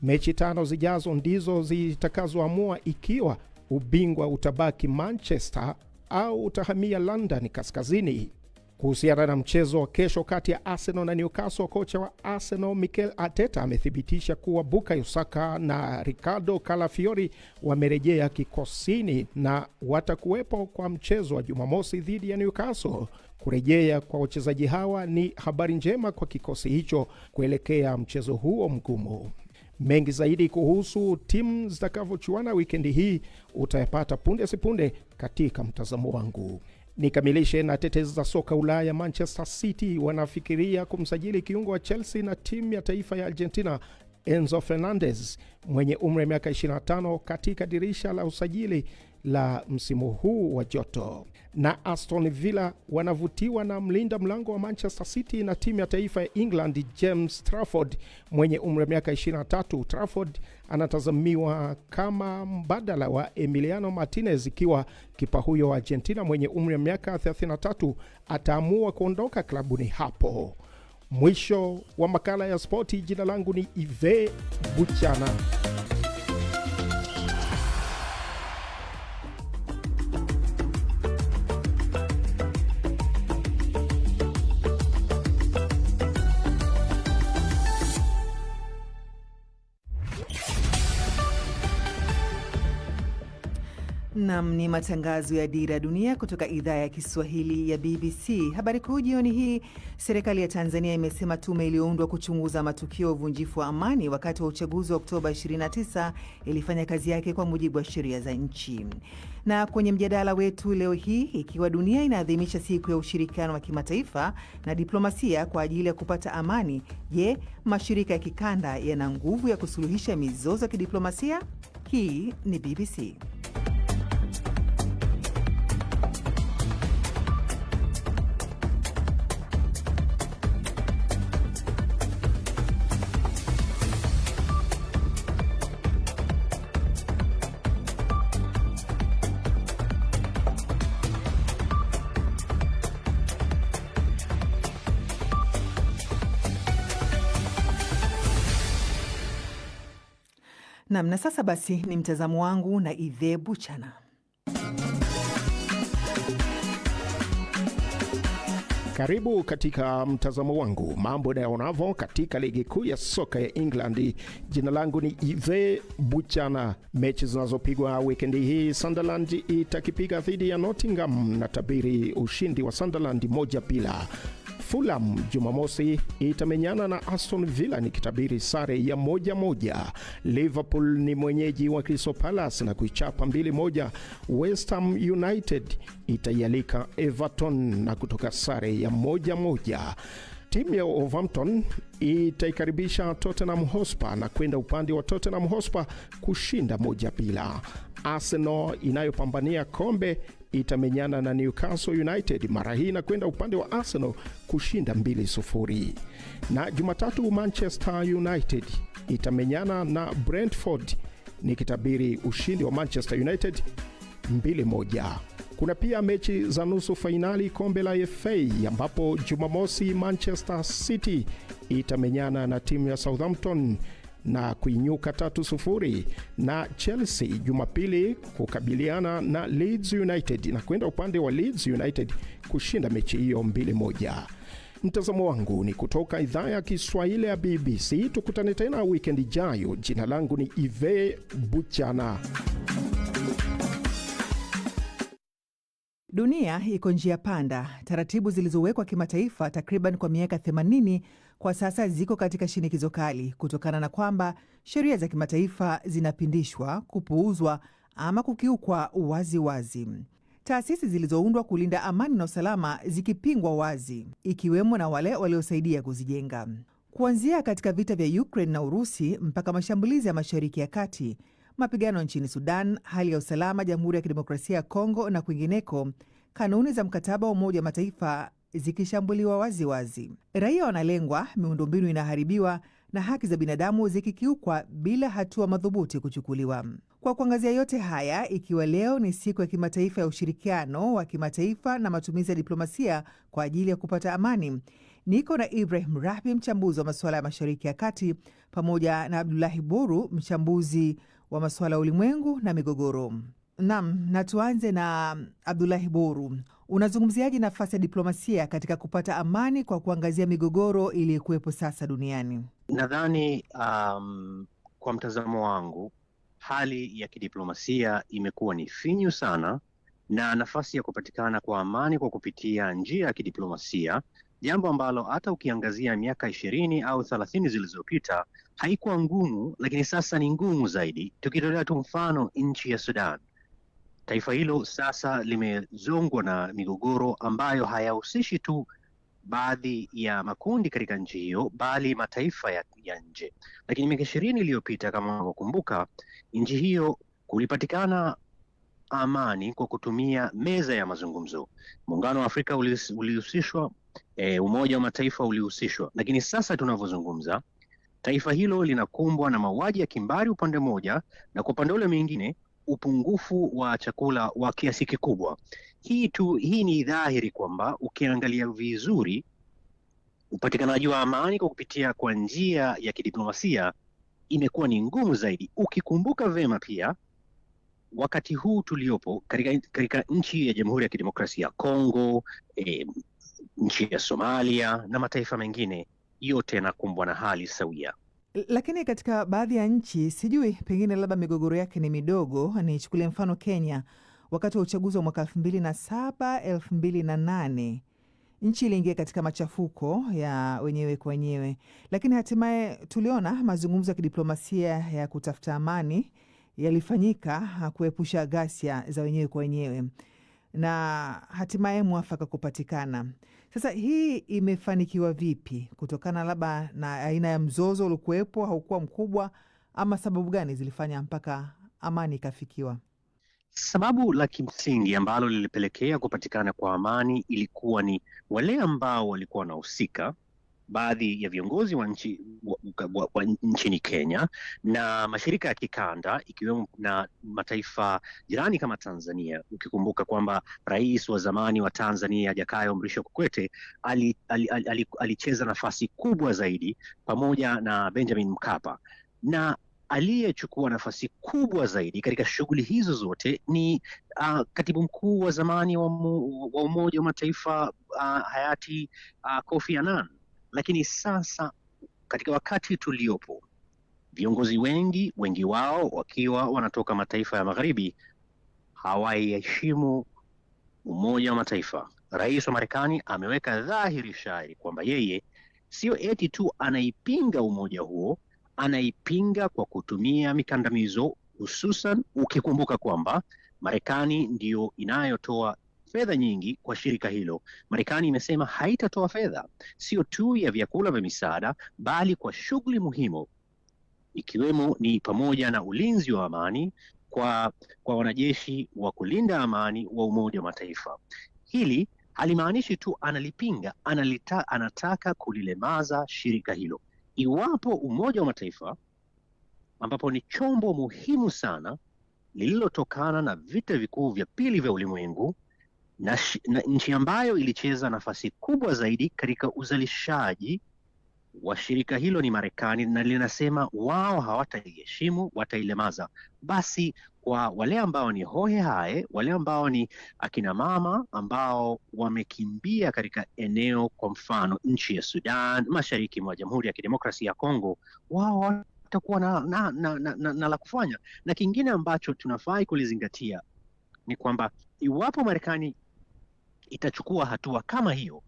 Mechi 5 zijazo ndizo zitakazoamua ikiwa ubingwa utabaki Manchester au utahamia London kaskazini. Kuhusiana na mchezo wa kesho kati ya Arsenal na Newcastle, kocha wa Arsenal Mikel Arteta amethibitisha kuwa Bukayo Saka na Ricardo Calafiori wamerejea kikosini na watakuwepo kwa mchezo wa Jumamosi dhidi ya Newcastle. Kurejea kwa wachezaji hawa ni habari njema kwa kikosi hicho kuelekea mchezo huo mgumu. Mengi zaidi kuhusu timu zitakavyochuana wikendi hii utayapata punde sipunde katika mtazamo wangu. Nikamilishe na tetezi za soka Ulaya. Manchester City wanafikiria kumsajili kiungo wa Chelsea na timu ya taifa ya Argentina Enzo Fernandez mwenye umri wa miaka 25 katika dirisha la usajili la msimu huu wa joto. Na Aston Villa wanavutiwa na mlinda mlango wa Manchester City na timu ya taifa ya England James Trafford mwenye umri wa miaka 23. Trafford anatazamiwa kama mbadala wa Emiliano Martinez ikiwa kipa huyo wa Argentina mwenye umri wa miaka 33 ataamua kuondoka klabuni hapo. Mwisho wa makala ya spoti. Jina langu ni Ive Buchana. Nam ni matangazo ya Dira ya Dunia kutoka idhaa ya Kiswahili ya BBC. Habari kuu jioni hii, serikali ya Tanzania imesema tume iliyoundwa kuchunguza matukio ya uvunjifu wa amani wakati wa uchaguzi wa Oktoba 29 ilifanya kazi yake kwa mujibu wa sheria za nchi. Na kwenye mjadala wetu leo hii, ikiwa dunia inaadhimisha siku ya ushirikiano wa kimataifa na diplomasia kwa ajili ya kupata amani, je, mashirika ya kikanda yana nguvu ya kusuluhisha mizozo ya kidiplomasia? Hii ni BBC. Na sasa basi ni mtazamo wangu na Ive Buchana. Karibu katika mtazamo wangu, mambo yanayonavyo katika ligi kuu ya soka ya England. Jina langu ni Ive Buchana. Mechi zinazopigwa weekend hii, Sunderland itakipiga dhidi ya Nottingham na tabiri ushindi wa Sunderland 1-0. Fulham Jumamosi itamenyana na Aston Villa nikitabiri sare ya 1-1. Liverpool ni mwenyeji wa Crystal Palace na kuichapa 2-1. West Ham United itaialika Everton na kutoka sare ya 1-1. Timu ya Wolverhampton itaikaribisha Tottenham Hotspur na kwenda upande wa Tottenham Hotspur kushinda 1-0. Arsenal inayopambania kombe itamenyana na Newcastle United, mara hii na kwenda upande wa Arsenal kushinda 2-0. Na Jumatatu Manchester United itamenyana na Brentford nikitabiri ushindi wa Manchester United 2-1. Kuna pia mechi za nusu fainali kombe la FA ambapo Jumamosi Manchester City itamenyana na timu ya Southampton na kuinyuka 3-0, na Chelsea Jumapili kukabiliana na Leeds United na kwenda upande wa Leeds United kushinda mechi hiyo 2-1. Mtazamo wangu ni kutoka idhaa ya Kiswahili ya BBC. Tukutane tena weekend ijayo. Jina langu ni Ive Buchana. Dunia iko njia panda. Taratibu zilizowekwa kimataifa takriban kwa miaka 80 kwa sasa ziko katika shinikizo kali kutokana na kwamba sheria za kimataifa zinapindishwa, kupuuzwa ama kukiukwa wazi wazi. Taasisi zilizoundwa kulinda amani na usalama zikipingwa wazi, ikiwemo na wale waliosaidia kuzijenga. Kuanzia katika vita vya Ukraine na Urusi mpaka mashambulizi ya Mashariki ya Kati, mapigano nchini Sudan, hali ya usalama Jamhuri ya Kidemokrasia ya Kongo na kwingineko, kanuni za mkataba wa Umoja wa Mataifa zikishambuliwa wazi wazi. Raia wanalengwa, miundombinu inaharibiwa na haki za binadamu zikikiukwa bila hatua madhubuti kuchukuliwa. Kwa kuangazia yote haya, ikiwa leo ni siku ya kimataifa ya ushirikiano wa kimataifa na matumizi ya diplomasia kwa ajili ya kupata amani, niko na Ibrahim Rahbi, mchambuzi wa masuala ya Mashariki ya Kati, pamoja na Abdullahi Boru, mchambuzi wa masuala ya ulimwengu na migogoro. Na tuanze na Abdullahi Boru. Unazungumziaje nafasi ya diplomasia katika kupata amani kwa kuangazia migogoro iliyokuwepo sasa duniani? Nadhani kwa mtazamo wangu, hali ya kidiplomasia imekuwa ni finyu sana, na nafasi ya kupatikana kwa amani kwa kupitia njia ya kidiplomasia, jambo ambalo hata ukiangazia miaka 20 au 30 zilizopita haikuwa ngumu, lakini sasa ni ngumu zaidi. Tukitolea tu mfano nchi ya Sudan, taifa hilo sasa limezongwa na migogoro ambayo hayahusishi tu baadhi ya makundi katika nchi hiyo, bali mataifa ya nje. Lakini miaka 20 iliyopita, kama unakumbuka, nchi hiyo kulipatikana amani kwa kutumia meza ya mazungumzo. Muungano wa Afrika ulihusishwa, Umoja wa Mataifa ulihusishwa, lakini sasa tunavyozungumza taifa hilo linakumbwa na mauaji ya kimbari upande mmoja, na kwa upande ule mwingine upungufu wa chakula wa kiasi kikubwa. Hii ni dhahiri kwamba ukiangalia vizuri upatikanaji wa amani kwa njia ya kidiplomasia imekuwa ni ngumu zaidi. Ukikumbuka vema pia wakati huu tuliopo katika nchi ya Jamhuri ya Kidemokrasia ya Kongo, nchi ya Somalia na mataifa mengine, yote yanakumbwa na hali sawia. Lakini katika baadhi ya nchi, sijui pengine labda migogoro yake ni midogo. Nichukulie mfano Kenya, wakati wa uchaguzi wa mwaka 2007, 2008 nchi iliingia katika machafuko ya wenyewe kwa wenyewe, lakini hatimaye tuliona mazungumzo ya kidiplomasia ya kutafuta amani yalifanyika kuepusha ghasia za wenyewe kwa wenyewe na hatimaye mwafaka kupatikana. Sasa hii imefanikiwa vipi? Kutokana labda na aina ya mzozo uliokuwepo, haukuwa mkubwa, ama sababu gani zilifanya mpaka amani ikafikiwa? Sababu la kimsingi ambalo lilipelekea kupatikana kwa amani ilikuwa ni wale ambao walikuwa wanahusika, baadhi ya viongozi wa nchini Kenya na mashirika ya kikanda ikiwemo na mataifa jirani kama Tanzania. Ukikumbuka kwamba rais wa zamani wa Tanzania Jakaya Mrisho Kikwete alicheza nafasi kubwa zaidi pamoja na Benjamin Mkapa, na aliyechukua nafasi kubwa zaidi katika shughuli hizo zote ni katibu mkuu wa zamani wa Umoja wa Mataifa hayati Kofi Annan. Lakini sasa katika wakati tuliopo, viongozi wengi wao wakiwa wanatoka mataifa ya magharibi hawaiheshimu Umoja wa Mataifa. Rais wa Marekani ameweka dhahiri shahiri kwamba yeye sio eti tu anaipinga umoja huo, anaipinga kwa kutumia mikandamizo, hususan ukikumbuka kwamba Marekani ndiyo inayotoa fedha nyingi kwa shirika hilo. Marekani imesema haitatoa fedha sio tu ya vyakula vya misaada, bali kwa shughuli muhimu, ikiwemo ni pamoja na ulinzi wa amani kwa wanajeshi wa kulinda amani wa Umoja wa Mataifa. Hili halimaanishi tu analipinga, anataka kulilemaza shirika hilo. Iwapo Umoja wa Mataifa, ambapo ni chombo muhimu sana lililotokana na vita vikuu vya pili vya ulimwengu, na nchi ambayo ilicheza nafasi kubwa zaidi katika uzalishaji wa shirika hilo ni Marekani, na linasema wao hawataiheshimu, watailemaza. Basi kwa wale ambao ni hohe hae, wale ambao ni akina mama ambao wamekimbia katika eneo, kwa mfano nchi ya Sudan, mashariki mwa Jamhuri ya Kidemokrasia ya Kongo, wao watakuwa na la kufanya. Na kingine ambacho tunafai kulizingatia ni kwamba iwapo Marekani itachukua hatua kama hiyo,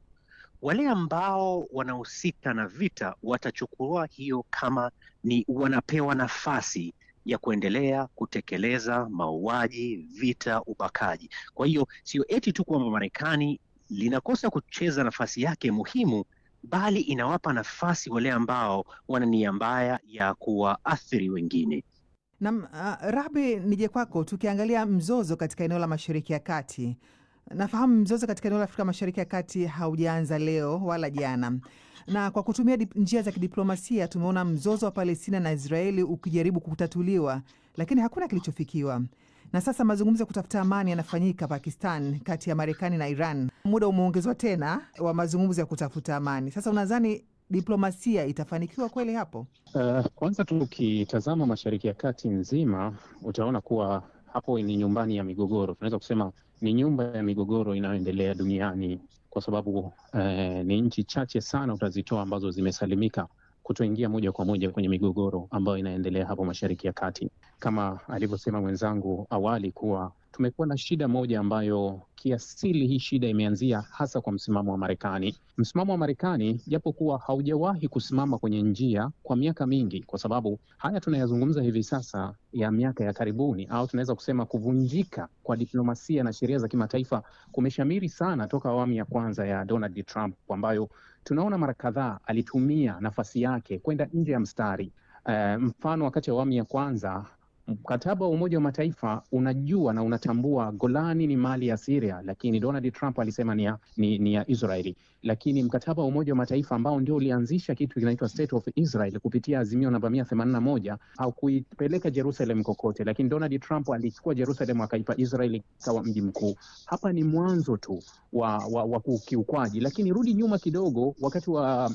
wale ambao wanahusika na vita watachukua hiyo kama ni wanapewa nafasi ya kuendelea kutekeleza mauaji, vita, ubakaji. Kwa hiyo sio eti tu kwamba Marekani linakosa kucheza nafasi yake muhimu, bali inawapa nafasi wale ambao wana nia mbaya ya kuwaathiri wengine. Na Rahbi, nije kwako. Tukiangalia mzozo katika eneo la Mashariki ya Kati, nafahamu mzozo katika eneo la Afrika Mashariki ya Kati haujaanza leo wala jana, na kwa kutumia njia za kidiplomasia tumeona mzozo wa Palestina na Israeli ukijaribu kutatuliwa, lakini hakuna kilichofikiwa. Na sasa mazungumzo ya kutafuta amani yanafanyika Pakistan kati ya Marekani na Iran. Muda umeongezwa tena wa mazungumzo ya kutafuta amani. Sasa unadhani diplomasia itafanikiwa kweli hapo? Kwanza tukitazama Mashariki ya Kati nzima, utaona kuwa hapo ni nyumbani ya migogoro. Tunaweza kusema ni nyumba ya migogoro inayoendelea duniani, kwa sababu ni nchi chache sana utazitoa ambazo zimesalimika kutoingia moja kwa moja kwenye migogoro ambayo inaendelea hapo Mashariki ya Kati. Kama alivyosema mwenzangu awali kuwa tumekuwa na shida moja ambayo kiasili hii shida imeanzia hasa kwa msimamo wa Marekani. Msimamo wa Marekani japokuwa haujawahi kusimama kwenye njia kwa miaka mingi, kwa sababu haya tunayazungumza hivi sasa ya miaka ya karibuni, au tunaweza kusema kuvunjika kwa diplomasia na sheria za kimataifa kumeshamiri sana toka awamu ya kwanza ya Donald Trump, ambayo tunaona mara kadhaa alitumia nafasi yake kwenda nje ya mstari. Mfano wakati wa awamu ya kwanza Mkataba wa Umoja wa Mataifa unajua na unatambua Golani ni mali ya Syria, lakini Donald Trump alisema ni ya Israeli. Lakini mkataba wa Umoja wa Mataifa ambao ndio ulianzisha kitu kinaitwa State of Israel kupitia azimio namba 181 au kuipeleka Jerusalem kokote, lakini Donald Trump alichukua Jerusalem akaipa Israeli kama mji mkuu. Hapa ni mwanzo tu wa kukiukwaji. Lakini rudi nyuma kidogo, wakati wa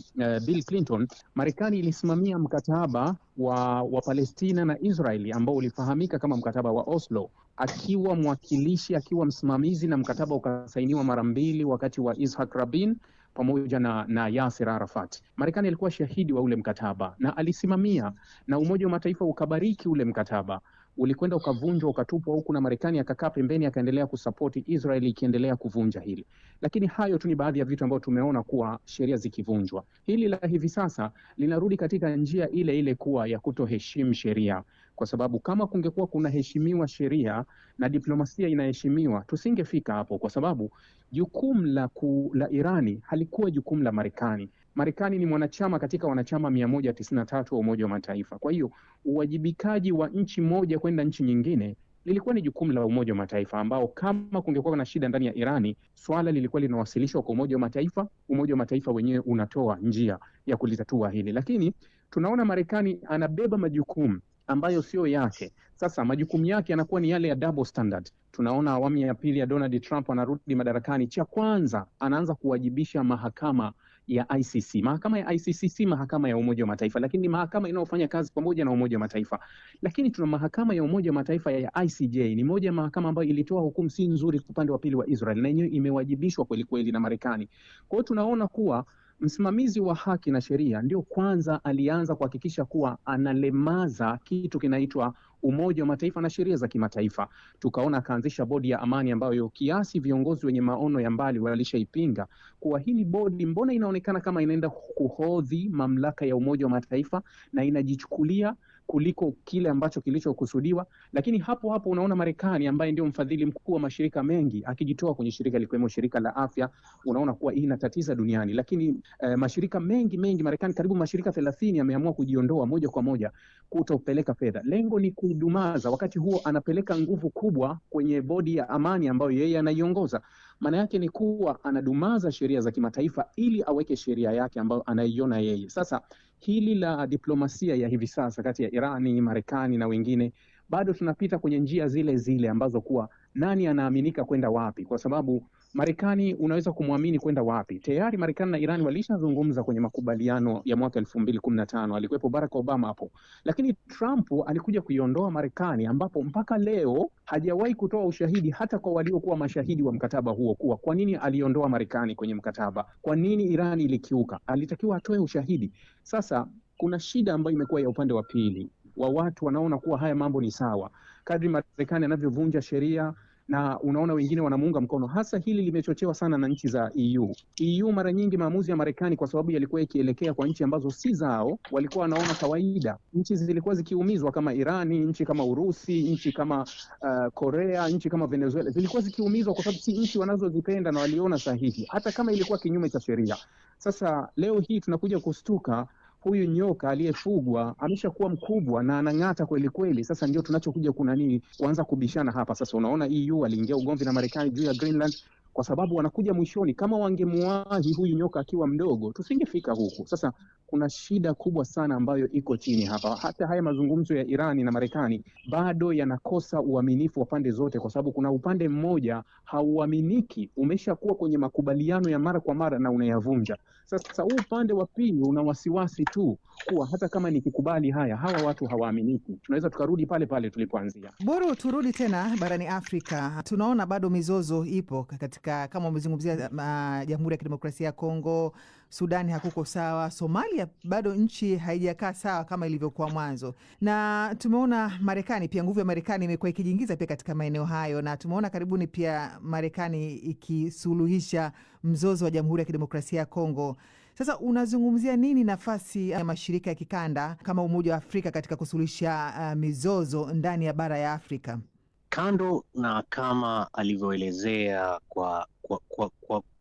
Bill Clinton, Marekani ilisimamia mkataba wa Palestina na Israeli ambao ulifahamika kama mkataba wa Oslo, akiwa mwakilishi, akiwa msimamizi, na mkataba ukasainiwa mara 2 wakati wa Isaac Rabin pamoja na Yasser Arafat. Marekani alikuwa shahidi wa ule mkataba na alisimamia, na Umoja wa Mataifa ukabariki ule mkataba. Ulikwenda ukavunjwa, ukatupwa huku, na Marekani akakaa pembeni, akaendelea kusapoti Israeli ikiendelea kuvunja hili. Lakini hayo tu ni baadhi ya vitu ambavyo tumeona kuwa sheria zikivunjwa. Hili la hivi sasa linarudi katika njia ile ile kuwa ya kutoheshimu sheria, kwa sababu kama kungekuwa kunaheshimiwa sheria na diplomasia inaheshimiwa, tusingefika hapo, kwa sababu jukumu la Irani halikuwa jukumu la Marekani. Marekani ni mwanachama katika wanachama 193 wa Umoja wa Mataifa. Kwa hiyo uwajibikaji wa nchi moja kwenda nchi nyingine lilikuwa ni jukumu la Umoja wa Mataifa, ambao kama kungekuwa na shida ndani ya Irani, swala lilikuwa linawasilishwa kwa Umoja wa Mataifa. Umoja wa Mataifa wenyewe unatoa njia ya kulitatua hili. Lakini tunaona Marekani anabeba majukumu ambayo sio yake. Sasa majukumu yake yanakuwa ni yale ya double standard. Tunaona awamu ya pili ya Donald Trump anarudi madarakani, cha kwanza anaanza kuwajibisha mahakama ya ICC. Mahakama ya ICC si mahakama ya Umoja wa Mataifa, lakini ni mahakama inayofanya kazi pamoja na Umoja wa Mataifa. Lakini tuna mahakama ya Umoja wa Mataifa ya ICJ, ni moja ya mahakama ambayo ilitoa hukumu si nzuri upande wa pili wa Israel, na yenyewe imewajibishwa kweli kweli na Marekani. Kwa hiyo tunaona kuwa msimamizi wa haki na sheria ndio kwanza alianza kuhakikisha kuwa analemaza kitu kinaitwa Umoja wa Mataifa na sheria za kimataifa. Tukaona akaanzisha bodi ya amani ambayo kiasi viongozi wenye maono ya mbali walishaipinga kuwa hili bodi mbona inaonekana kama inaenda kuhodhi mamlaka ya Umoja wa Mataifa na inajichukulia kuliko kile ambacho kilichokusudiwa. Lakini hapo hapo unaona Marekani ambaye ndio mfadhili mkuu wa mashirika mengi akijitoa kwenye shirika likiwemo shirika la afya, unaona kuwa hii inatatiza duniani. Lakini mashirika mengi Marekani karibu mashirika 30 yameamua kujiondoa moja kwa moja kutopeleka fedha. Lengo ni kudumaza, wakati huo anapeleka nguvu kubwa kwenye bodi ya amani ambayo yeye anaiongoza. Maana yake ni kuwa anadumaza sheria za kimataifa ili aweke sheria yake ambayo anaiona yeye. Sasa hili la diplomasia ya hivi sasa kati ya Irani, Marekani na wengine, bado tunapita kwenye njia zile zile ambazo kuwa nani anaaminika kwenda wapi, kwa sababu Marekani unaweza kumwamini kwenda wapi? Tayari Marekani na Irani walishazungumza kwenye makubaliano ya mwaka 2015, alikuwepo Barack Obama hapo. Lakini Trump alikuja kuiondoa Marekani, ambapo mpaka leo hajawahi kutoa ushahidi hata kwa waliokuwa mashahidi wa mkataba huo kuwa kwa nini aliondoa Marekani kwenye mkataba, kwa nini Irani ilikiuka. Alitakiwa atoe ushahidi. Sasa kuna shida ambayo imekuwa ya upande wa pili wa watu wanaona kuwa haya mambo ni sawa kadri Marekani anavyovunja sheria, na unaona wengine wanamuunga mkono. Hasa hili limechochewa sana na nchi za EU. Mara nyingi maamuzi ya Marekani, kwa sababu yalikuwa yakielekea kwa nchi ambazo si zao, walikuwa wanaona kawaida. Nchi zilikuwa zikiumizwa kama Irani, nchi kama Urusi, nchi kama Korea, nchi kama Venezuela, zilikuwa zikiumizwa kwa sababu si nchi wanazozipenda na waliona sahihi, hata kama ilikuwa kinyume cha sheria. Sasa leo hii tunakuja kustuka huyu nyoka aliyefugwa ameshakuwa mkubwa na anang'ata kweli kweli. Sasa ndio tunachokuja kuanza kubishana hapa. Sasa unaona EU aliingia ugomvi na Marekani juu ya Greenland kwa sababu wanakuja mwishoni. Kama wangemuahi huyu nyoka akiwa mdogo, tusingefika huku. Sasa kuna shida kubwa sana ambayo iko chini hapa. Hata haya mazungumzo ya Irani na Marekani bado yanakosa uaminifu wa pande zote, kwa sababu kuna upande mmoja hauaminiki, umeshakuwa kwenye makubaliano ya mara kwa mara na unayavunja. Sasa huu upande wa pili una wasiwasi tu kuwa hata kama nikikubali haya, hawa watu hawaaminiki. Tunaweza tukarudi pale pale tulipoanzia. Bora turudi tena barani Afrika. Tunaona bado mizozo ipo katika, kama umezungumzia, Jamhuri ya Kidemokrasia ya Kongo, Sudani hakuko sawa, Somalia bado nchi haijakaa sawa kama ilivyokuwa mwanzo. Na tumeona Marekani pia, nguvu ya Marekani imekuwa ikijiingiza pia katika maeneo hayo, na tumeona karibuni pia Marekani ikisuluhisha mzozo wa Jamhuri ya Kidemokrasia ya Kongo. Sasa unazungumzia nini nafasi ya mashirika ya kikanda kama Umoja wa Afrika katika kusuluhisha mizozo ndani ya bara ya Afrika? Kando na kama alivyoelezea kwa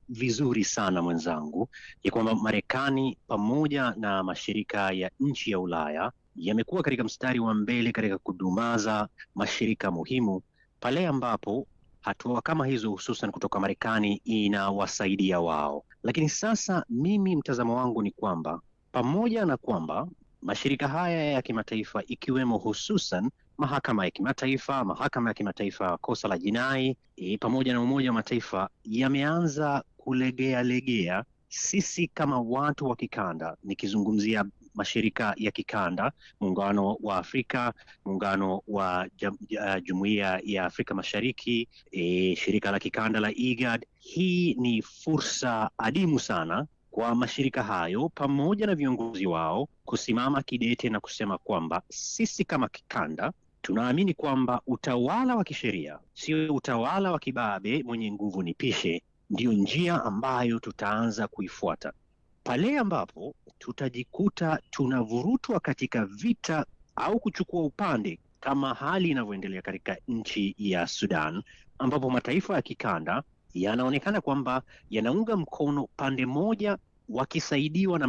vizuri sana mwenzangu, ya kwamba Marekani pamoja na mashirika ya nchi ya Ulaya yamekuwa katika mstari wa mbele katika kudumaza mashirika muhimu pale ambapo hatua kama hizo hususan kutoka Marekani inawasaidia wao. Lakini sasa mimi mtazamo wangu ni kwamba pamoja na kwamba mashirika haya ya kimataifa ikiwemo hususan mahakama ya kimataifa kosa la jinai pamoja na Umoja wa Mataifa yameanza kulegea, sisi kama watu wa kikanda, nikizungumzia mashirika ya kikanda, Muungano wa Afrika, Muungano wa Jumuiya ya Afrika Mashariki, shirika la kikanda la IGAD. Hii ni fursa adimu sana kwa mashirika hayo pamoja na viongozi wao kusimama kidete na kusema kwamba sisi kama kikanda tunaamini kwamba utawala wa kisheria, sio utawala wa kibabe mwenye nguvu nipishe, ndio njia ambayo tutaanza kuifuata. Pale ambapo tutajikuta tunavurutwa katika vita au kuchukua upande kama hali inavyoendelea katika nchi ya Sudan, ambapo mataifa ya kikanda yanaonekana kwamba yanaunga mkono pande moja wakisaidiwa na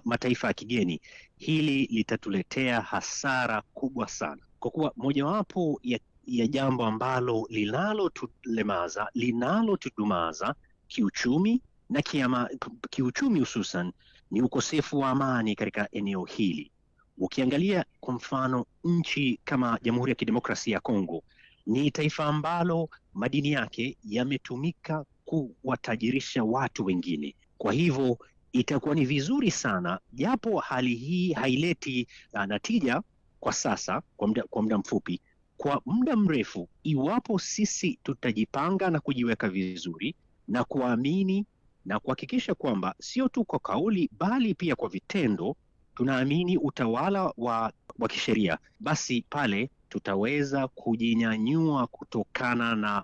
mataifa ya kigeni, hili litatuletea hasara kubwa sana, kwa kuwa mojawapo ya jambo ambalo linalotudumaza kiuchumi na kiuchumi hususan ni ukosefu wa amani katika eneo hili. Ukiangalia kwa mfano nchi kama Jamhuri ya Kidemokrasia ya Kongo, ni taifa ambalo madini yake yametumika kuwatajirisha watu wengine. Kwa hivyo itakuwa ni vizuri sana, japo hali hii haileti natija kwa sasa, kwa muda mfupi, kwa muda mrefu, iwapo sisi tutajipanga na kujiweka vizuri na kuamini na kuhakikisha kwamba sio tu kwa kauli bali pia kwa vitendo tunaamini utawala wa kisheria, basi pale tutaweza kujinyanyua kutokana na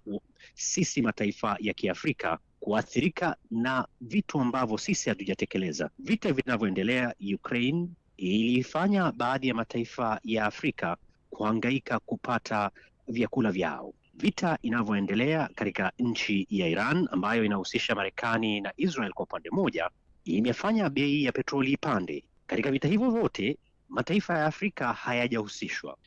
sisi mataifa ya Kiafrika kuathirika na vitu ambavyo sisi hatujatekeleza. Vita vinavyoendelea Ukraine ilifanya baadhi ya mataifa ya Afrika kuhangaika kupata vyakula vyao. Vita inavyoendelea katika nchi ya Iran ambayo inahusisha Marekani na Israel kwa upande moja, imefanya bei ya petroli ipande. Katika vita hivyo vyote mataifa ya Afrika hayajahusishwa.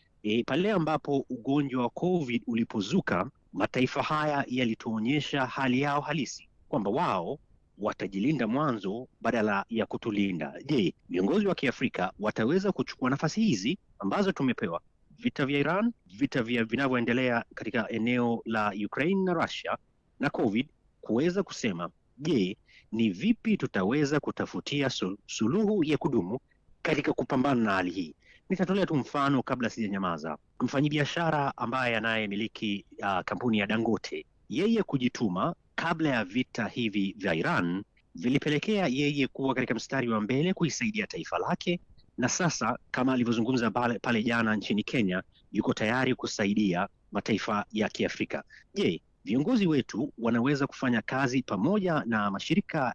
Pale ambapo ugonjwa wa COVID ulipozuka, mataifa haya yalituonyesha hali yao halisi kwamba wao watajilinda mwanzo badala ya kutulinda. Je, viongozi wa Kiafrika wataweza kuchukua nafasi hizi ambazo tumepewa? Vita vya Iran, vita vinavyoendelea katika eneo la Ukraine na Russia na COVID, kuweza kusema, je, ni vipi tutaweza kutafutia suluhu ya kudumu katika kupambana na hali hii? Nitatolea tu mfano kabla sijanyamaza. Mfanyabiashara ambaye anayemiliki kampuni ya Dangote, yeye kujituma kabla ya vita hivi vya Iran vilipelekea yeye kuwa katika mstari wa mbele kuisaidia taifa lake, na sasa kama alivyozungumza pale jana nchini Kenya, yuko tayari kusaidia mataifa ya Kiafrika. Je, viongozi wetu wanaweza kufanya kazi pamoja na mashirika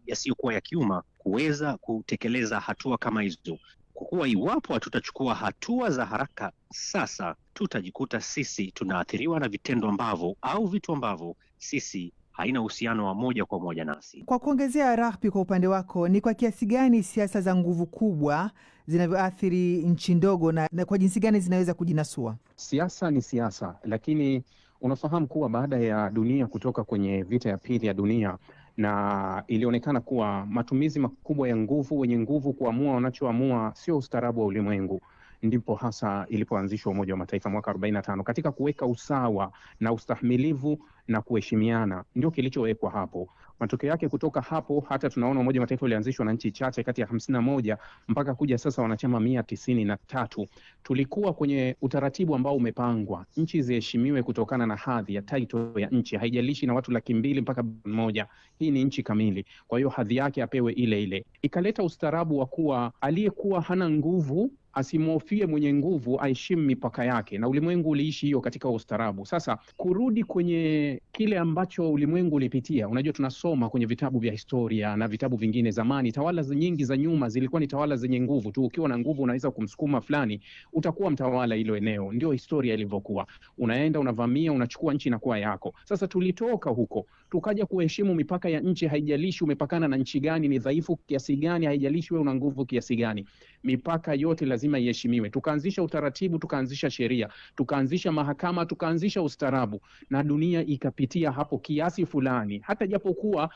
yasiyokuwa ya kiumma kuweza kutekeleza hatua kama hizo? Kwa kuwa iwapo hatutachukua hatua za haraka sasa, tutajikuta sisi tunaathiriwa na vitendo ambavyo au vitu ambavyo sisi haina uhusiano wa moja kwa moja nasi. Kwa kuongezea, Rahbi, kwa upande wako, ni kwa kiasi gani siasa za nguvu kubwa zinavyoathiri nchi ndogo na kwa jinsi gani zinaweza kujinasua? Siasa ni siasa, lakini unafahamu kuwa baada ya dunia kutoka kwenye vita ya pili ya dunia, na ilionekana kuwa matumizi makubwa ya nguvu, wenye nguvu kuamua wanachoamua sio ustaarabu wa ulimwengu, ndipo hasa ilipoanzishwa Umoja wa Mataifa mwaka 45 katika kuweka usawa na ustahimilivu na kuheshimiana, ndio kilichowekwa hapo. Matokeo yake kutoka hapo hata tunaona Umoja wa Mataifa ulianzishwa na nchi chache kati ya 51 mpaka kuja sasa wanachama 193. Tulikuwa kwenye utaratibu ambao umepangwa, nchi ziheshimiwe kutokana na hadhi ya title ya nchi, haijalishi na watu 200,000 mpaka 1,000,000. Hii ni nchi kamili, kwa hiyo hadhi yake apewe ile ile. Ikaleta ustaarabu wa kuwa aliyekuwa hana nguvu asimhofie mwenye nguvu, aheshimu mipaka yake, na ulimwengu uliishi hiyo katika ustaarabu. Sasa kurudi kwenye kile ambacho ulimwengu ulipitia, unajua tunasoma kwenye vitabu vya historia na vitabu vingine, zamani tawala nyingi za nyuma zilikuwa ni tawala zenye nguvu tu. Ukiwa na nguvu unaweza kumsukuma fulani, utakuwa mtawala hilo eneo. Ndio historia ilivyokuwa, unaenda unavamia, unachukua nchi inakuwa yako. Sasa tulitoka huko tukaja kuheshimu mipaka ya nchi, haijalishi umepakana na nchi gani, ni dhaifu kiasi gani, haijalishi wewe una nguvu kiasi gani, mipaka yote lazima iheshimiwe. Tukaanzisha utaratibu, tukaanzisha sheria, tukaanzisha mahakama, tukaanzisha ustaarabu, na dunia ikapitia hapo kiasi fulani. Hata japokuwa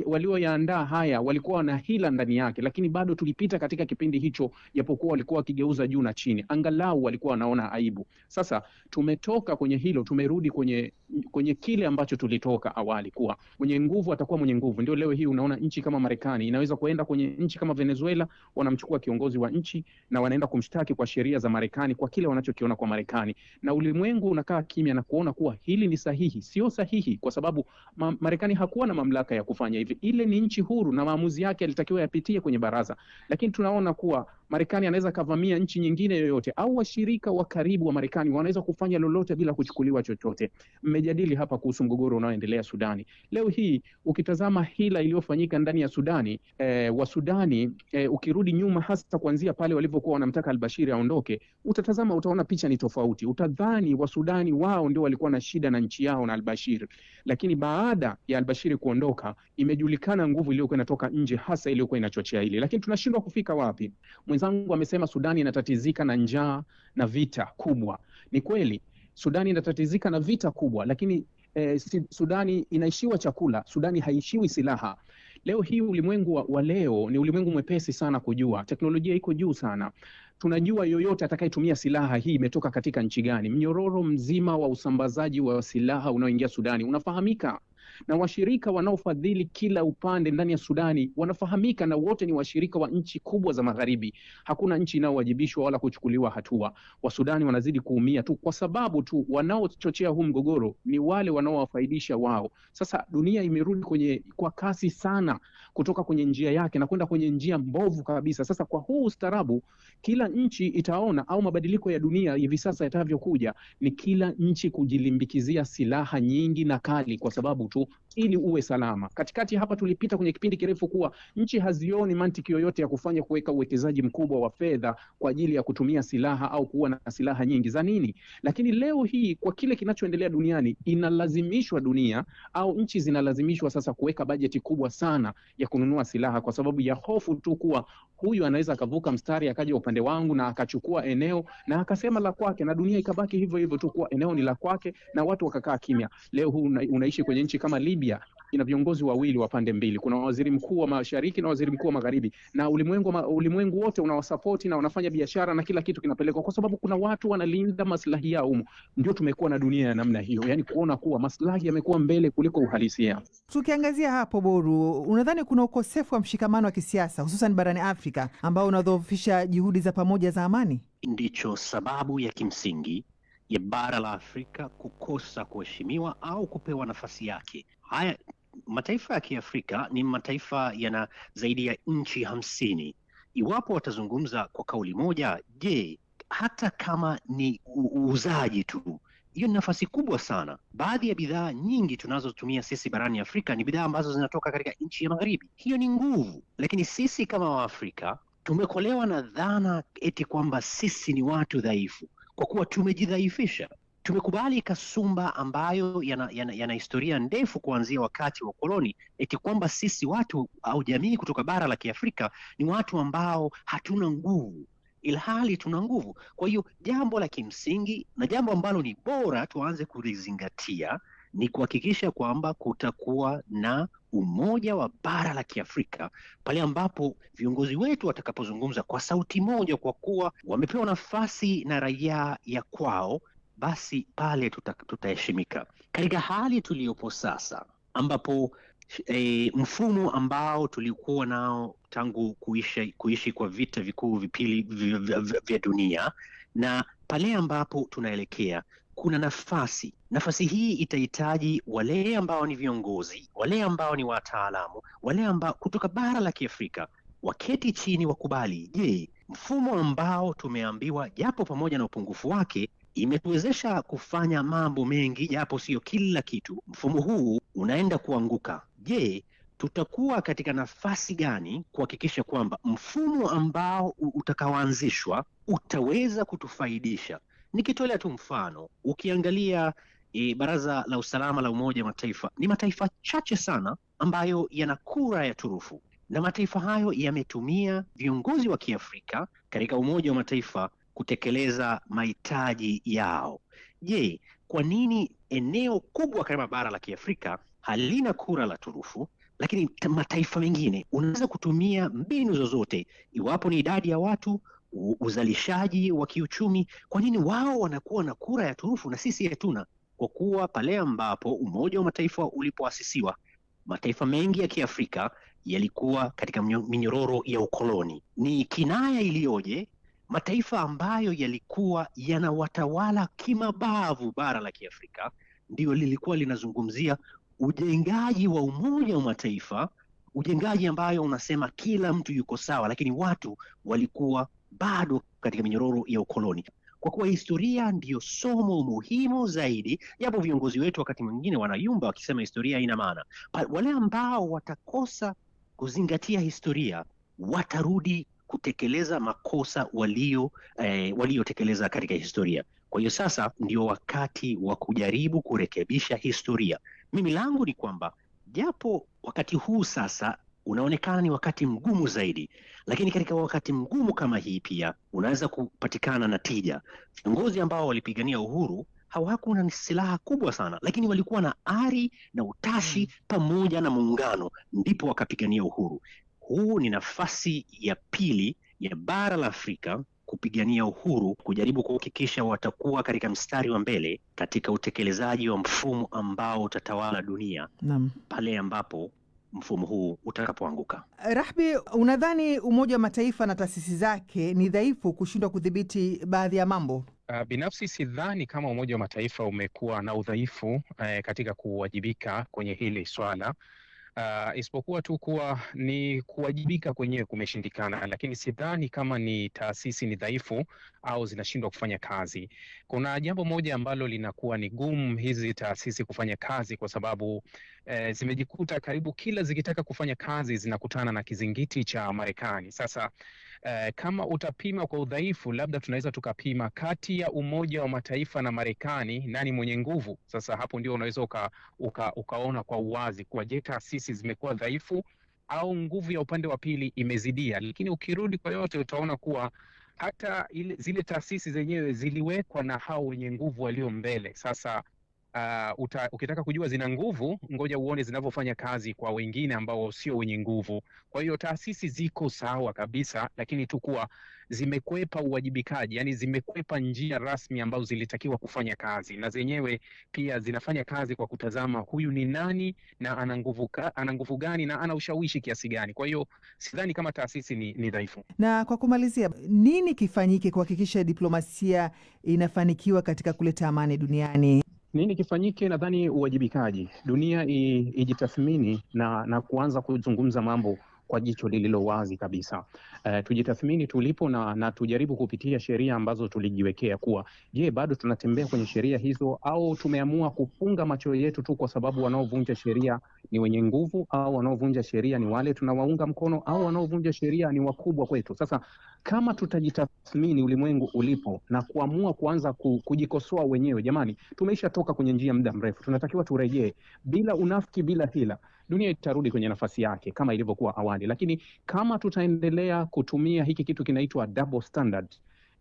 walioyaandaa haya walikuwa na hila ndani yake, lakini bado tulipita katika kipindi hicho, japokuwa walikuwa wakigeuza juu na chini, angalau walikuwa wanaona aibu. Sasa tumetoka kwenye hilo, tumerudi kwenye kile ambacho tulitoka awali, kuwa mwenye nguvu atakuwa mwenye nguvu. Ndio leo hii unaona nchi kama Marekani inaweza kuenda kwenye nchi kama Venezuela, wanamchukua kiongozi wa nchi na wanaenda kumshtaki kwa sheria za Marekani kwa kile wanachokiona kwa Marekani, na ulimwengu unakaa kimya na kuona kuwa hili ni sahihi. Sio sahihi, kwa sababu Marekani hakuwa na mamlaka ya kufanya hivi. Ile ni nchi huru na maamuzi yake yalitakiwa yapitie kwenye baraza, lakini tunaona kuwa Marekani anaweza kavamia nchi nyingine yoyote, au washirika wa karibu wa Marekani wanaweza kufanya lolote bila kuchukuliwa chochote. Mmejadili hapa kuhusu mgogoro unaoendelea Sudani. Leo hii ukitazama hila iliyofanyika ndani ya Sudani, wa Sudani, ukirudi nyuma hasa kuanzia pale walivyokuwa wanamtaka al-Bashir aondoke, utatazama utaona picha ni tofauti. Utadhani wa Sudani wao ndio walikuwa na shida na nchi yao na al-Bashir, lakini baada ya al-Bashir kuondoka imejulikana nguvu iliyokuwa inatoka nje hasa iliyokuwa inachochea hili. Lakini tunashindwa kufika wapi? Mwenzangu amesema Sudani inatatizika na njaa na vita kubwa. Ni kweli Sudani inatatizika na vita kubwa, lakini Sudani inaishiwa chakula, Sudani haishiwi silaha. Leo hii ulimwengu wa leo ni ulimwengu mwepesi sana kujua. Teknolojia iko juu sana. Tunajua yoyote atakayetumia silaha hii imetoka katika nchi gani. Mnyororo mzima wa usambazaji wa silaha unaoingia Sudani unafahamika, na washirika wanaofadhili kila upande ndani ya Sudani wanafahamika, na wote ni washirika wa nchi kubwa za magharibi. Hakuna nchi inayowajibishwa wala kuchukuliwa hatua. Wasudani wanazidi kuumia tu kwa sababu tu wanaochochea huu mgogoro ni wale wanaowafaidisha wao. Sasa dunia imerudi kwa kasi sana kutoka kwenye njia yake na kwenda kwenye njia mbovu kabisa. Sasa kwa huu ustaarabu, kila nchi itaona, au mabadiliko ya dunia hivi sasa yatavyokuja, ni kila nchi kujilimbikizia silaha nyingi na kali kwa sababu tu ili uwe salama. Katikati hapa tulipita kwenye kipindi kirefu kuwa nchi hazioni mantiki yoyote ya kufanya kuweka uwekezaji mkubwa wa fedha kwa ajili ya kutumia silaha au kuwa na silaha nyingi za nini. Lakini leo hii kwa kile kinachoendelea duniani, inalazimishwa dunia au nchi zinalazimishwa sasa kuweka bajeti kubwa sana ya kununua silaha kwa sababu ya hofu tu kuwa huyu anaweza akavuka mstari akaja upande wangu na akachukua eneo na akasema la kwake, na dunia ikabaki hivyo hivyo tu kuwa eneo ni la kwake na watu wakakaa kimya. Leo huu unaishi kwenye nchi kama Libya, ina viongozi wawili wa pande mbili. Kuna waziri mkuu wa mashariki na waziri mkuu wa magharibi, na ulimwengu wote unawasapoti na wanafanya biashara na kila kitu kinapelekwa kwa sababu kuna watu wanalinda maslahi yao humo. Ndio tumekuwa na dunia ya namna hiyo, yani kuona kuwa maslahi yamekuwa mbele kuliko uhalisia. Tukiangazia hapo, Boru, unadhani kuna ukosefu wa mshikamano wa kisiasa hususan barani Afrika ambao unadhoofisha juhudi za pamoja za amani? Ndicho sababu ya kimsingi ya bara la Afrika kukosa kuheshimiwa au kupewa nafasi yake. Haya mataifa ya Kiafrika ni mataifa yana zaidi ya nchi 50. Iwapo watazungumza kwa kauli moja, je, hata kama ni uuzaji tu, hiyo ni nafasi kubwa sana. Baadhi ya bidhaa nyingi tunazotumia sisi barani Afrika ni bidhaa ambazo zinatoka katika nchi ya magharibi. Hiyo ni nguvu, lakini sisi kama Waafrika tumekolewa na dhana eti kwamba sisi ni watu dhaifu kwa kuwa tumejidhaifisha. Tumekubali kasumba ambayo yana historia ndefu kuanzia wakati wa koloni, eti kwamba sisi watu au jamii kutoka bara la Kiafrika ni watu ambao hatuna nguvu, ilhali tuna nguvu. Kwa hiyo jambo la kimsingi na jambo ambalo ni bora tuanze kulizingatia ni kuhakikisha kwamba kutakuwa na umoja wa bara la Kiafrika pale ambapo viongozi wetu watakapozungumza kwa sauti moja, kwa kuwa wamepewa nafasi na raia ya kwao, basi pale tutaheshimika. Katika hali tuliyopo sasa ambapo mfumo ambao tulikuwa nao tangu kuishi kwa vita vikuu vipili vya dunia, na pale ambapo tunaelekea kuna nafasi hii itahitaji wale ambao ni viongozi, wale ambao ni wataalamu, wale ambao kutoka bara la Kiafrika waketi chini wakubali, je, mfumo ambao tumeambiwa japo pamoja na upungufu wake imetuwezesha kufanya mambo mengi japo sio kila kitu, mfumo huu unaenda kuanguka. Je, tutakuwa katika nafasi gani kuhakikisha kwamba mfumo ambao utakaoanzishwa utaweza kutufaidisha? Nikitolea tu mfano, ukiangalia Baraza la Usalama la Umoja wa Mataifa, ni mataifa chache sana ambayo yana kura ya turufu, na mataifa hayo yametumia viongozi wa Kiafrika katika Umoja wa Mataifa kutekeleza mahitaji yao. Je, kwa nini eneo kubwa kama bara la Kiafrika halina kura la turufu, lakini mataifa mengine unaweza kutumia mbinu zozote, iwapo ni idadi ya watu, uzalishaji wa kiuchumi, kwa nini wao wanakuwa na kura ya turufu na sisi hatuna? Kwa kuwa pale ambapo Umoja wa Mataifa ulipoasisiwa, mataifa mengi ya Kiafrika yalikuwa katika minyororo ya ukoloni. Ni kinaya iliyoje mataifa ambayo yalikuwa yanawatawala kimabavu bara la Kiafrika ndio lilikuwa linazungumzia ujengaji wa Umoja wa Mataifa, ujengaji ambayo unasema kila mtu yuko sawa, lakini watu walikuwa bado katika minyororo ya ukoloni. Kwa kuwa historia ndiyo somo muhimu zaidi, japo viongozi wetu wakati mwingine wanayumba wakisema historia haina maana. Wale ambao watakosa kuzingatia historia watarudi kutekeleza makosa waliotekeleza katika historia. Kwa hiyo sasa ndio wakati wa kujaribu kurekebisha historia. Mimi langu ni kwamba japo wakati huu sasa unaonekana ni wakati mgumu zaidi, lakini katika wakati mgumu kama hii pia unaweza kupatikana na tija. Viongozi ambao walipigania uhuru hawakuwa na silaha kubwa sana, lakini walikuwa na ari na utashi pamoja na muungano, ndipo wakapigania uhuru. Huu ni nafasi ya pili ya bara la Afrika kupigania uhuru, kujaribu kuhakikisha watakuwa katika mstari wa mbele katika utekelezaji wa mfumo ambao utatawala dunia pale ambapo mfumo huu utakapoanguka. Rahbi, unadhani Umoja wa Mataifa na taasisi zake ni dhaifu kushindwa kudhibiti baadhi ya mambo? Binafsi sidhani kama Umoja wa Mataifa umekuwa na udhaifu katika kuwajibika kwenye hili swala. Isipokuwa tu kuwa ni kuwajibika kwenyewe kumeshindikana, lakini sidhani kama ni taasisi ni dhaifu au zinashindwa kufanya kazi. Kuna jambo moja ambalo linakuwa ni gumu hizi taasisi kufanya kazi, kwa sababu zimejikuta karibu kila zikitaka kufanya kazi zinakutana na kizingiti cha Marekani. Sasa kama utapima kwa udhaifu, labda tunaweza tukapima kati ya Umoja wa Mataifa na Marekani nani mwenye nguvu. Sasa hapo ndio unaweza ukaona kwa uwazi kuwa je, taasisi zimekuwa dhaifu au nguvu ya upande wa pili imezidia. Lakini ukirudi kwa yote utaona kuwa hata zile taasisi zenyewe ziliwekwa na hao wenye nguvu walio mbele. Sasa ukitaka kujua zina nguvu, ngoja uone zinavyofanya kazi kwa wengine ambao sio wenye nguvu. Kwa hiyo taasisi ziko sawa kabisa, lakini tu kuwa zimekwepa uwajibikaji, yani zimekwepa njia rasmi ambazo zilitakiwa kufanya kazi, na zenyewe pia zinafanya kazi kwa kutazama huyu ni nani na ana nguvu gani na ana ushawishi kiasi gani. Kwa hiyo sidhani kama taasisi ni dhaifu. Na kwa kumalizia, nini kifanyike kuhakikisha diplomasia inafanikiwa katika kuleta amani duniani? Nini kifanyike? Nadhani uwajibikaji. Dunia ijitathmini na kuanza kuzungumza mambo kwa jicho lililo wazi kabisa. Tujitathmini tulipo na tujaribu kupitia sheria ambazo tulijiwekea kuwa je, bado tunatembea kwenye sheria hizo au tumeamua kufunga macho yetu tu kwa sababu wanaovunja sheria ni wenye nguvu, au wanaovunja sheria ni wale tunawaunga mkono, au wanaovunja sheria ni wakubwa kwetu. Sasa kama tutajitathmini ulimwengu ulipo na kuamua kuanza kujikosoa wenyewe, jamani, tumeisha toka kwenye njia muda mrefu, tunatakiwa turejee bila unafiki, bila hila, dunia itarudi kwenye nafasi yake kama ilivyokuwa awali. Lakini kama tutaendelea kutumia hiki kitu kinaitwa double standard,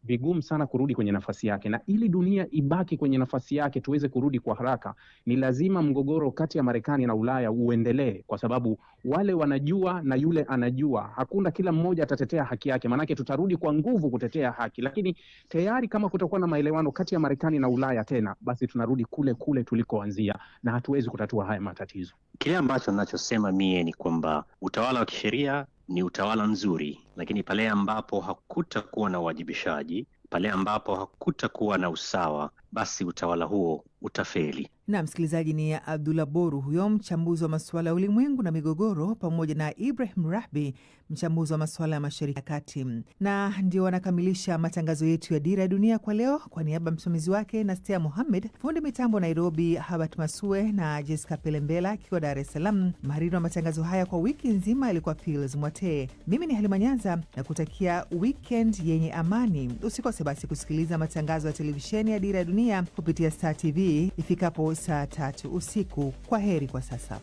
vigumu sana kurudi kwenye nafasi yake. Na ili dunia ibaki kwenye nafasi yake, tuweze kurudi kwa haraka, ni lazima mgogoro kati ya Marekani na Ulaya uendelee, kwa sababu wale wanajua na yule anajua. Hakuna kila mmoja atatetea haki yake, manake tutarudi kwa nguvu kutetea haki. Lakini tayari kama kutakuwa na maelewano kati ya Marekani na Ulaya tena, basi tunarudi kule kule tulikoanzia na hatuwezi kutatua haya matatizo. Kile ambacho ninachosema mie ni kwamba utawala wa kisheria ni utawala nzuri, lakini pale ambapo hakutakuwa na uwajibishaji, pale ambapo hakutakuwa na usawa, basi utawala huo utafeli. Na msikilizaji, ni Abdullah Boru huyo mchambuzi wa masuala ya ulimwengu na migogoro, pamoja na Ibrahim Rahbi, mchambuzi wa masuala ya Mashariki ya Kati. Na ndio wanakamilisha matangazo yetu ya Dira ya Dunia kwa leo. Kwa niaba ya msimamizi wake Nastia Mohamed, fundi mitambo Nairobi Habat Masue na Jessica Pelembela akiwa Dar es Salaam, mhariri wa matangazo haya kwa wiki nzima alikuwa Piles Mwatee. Mimi ni Halima Nyanza na kutakia weekend yenye amani. Usikose basi kusikiliza matangazo ya televisheni ya Dira ya Dunia kupitia Star TV ifikapo saa 3 usiku. Kwa heri kwa sasa.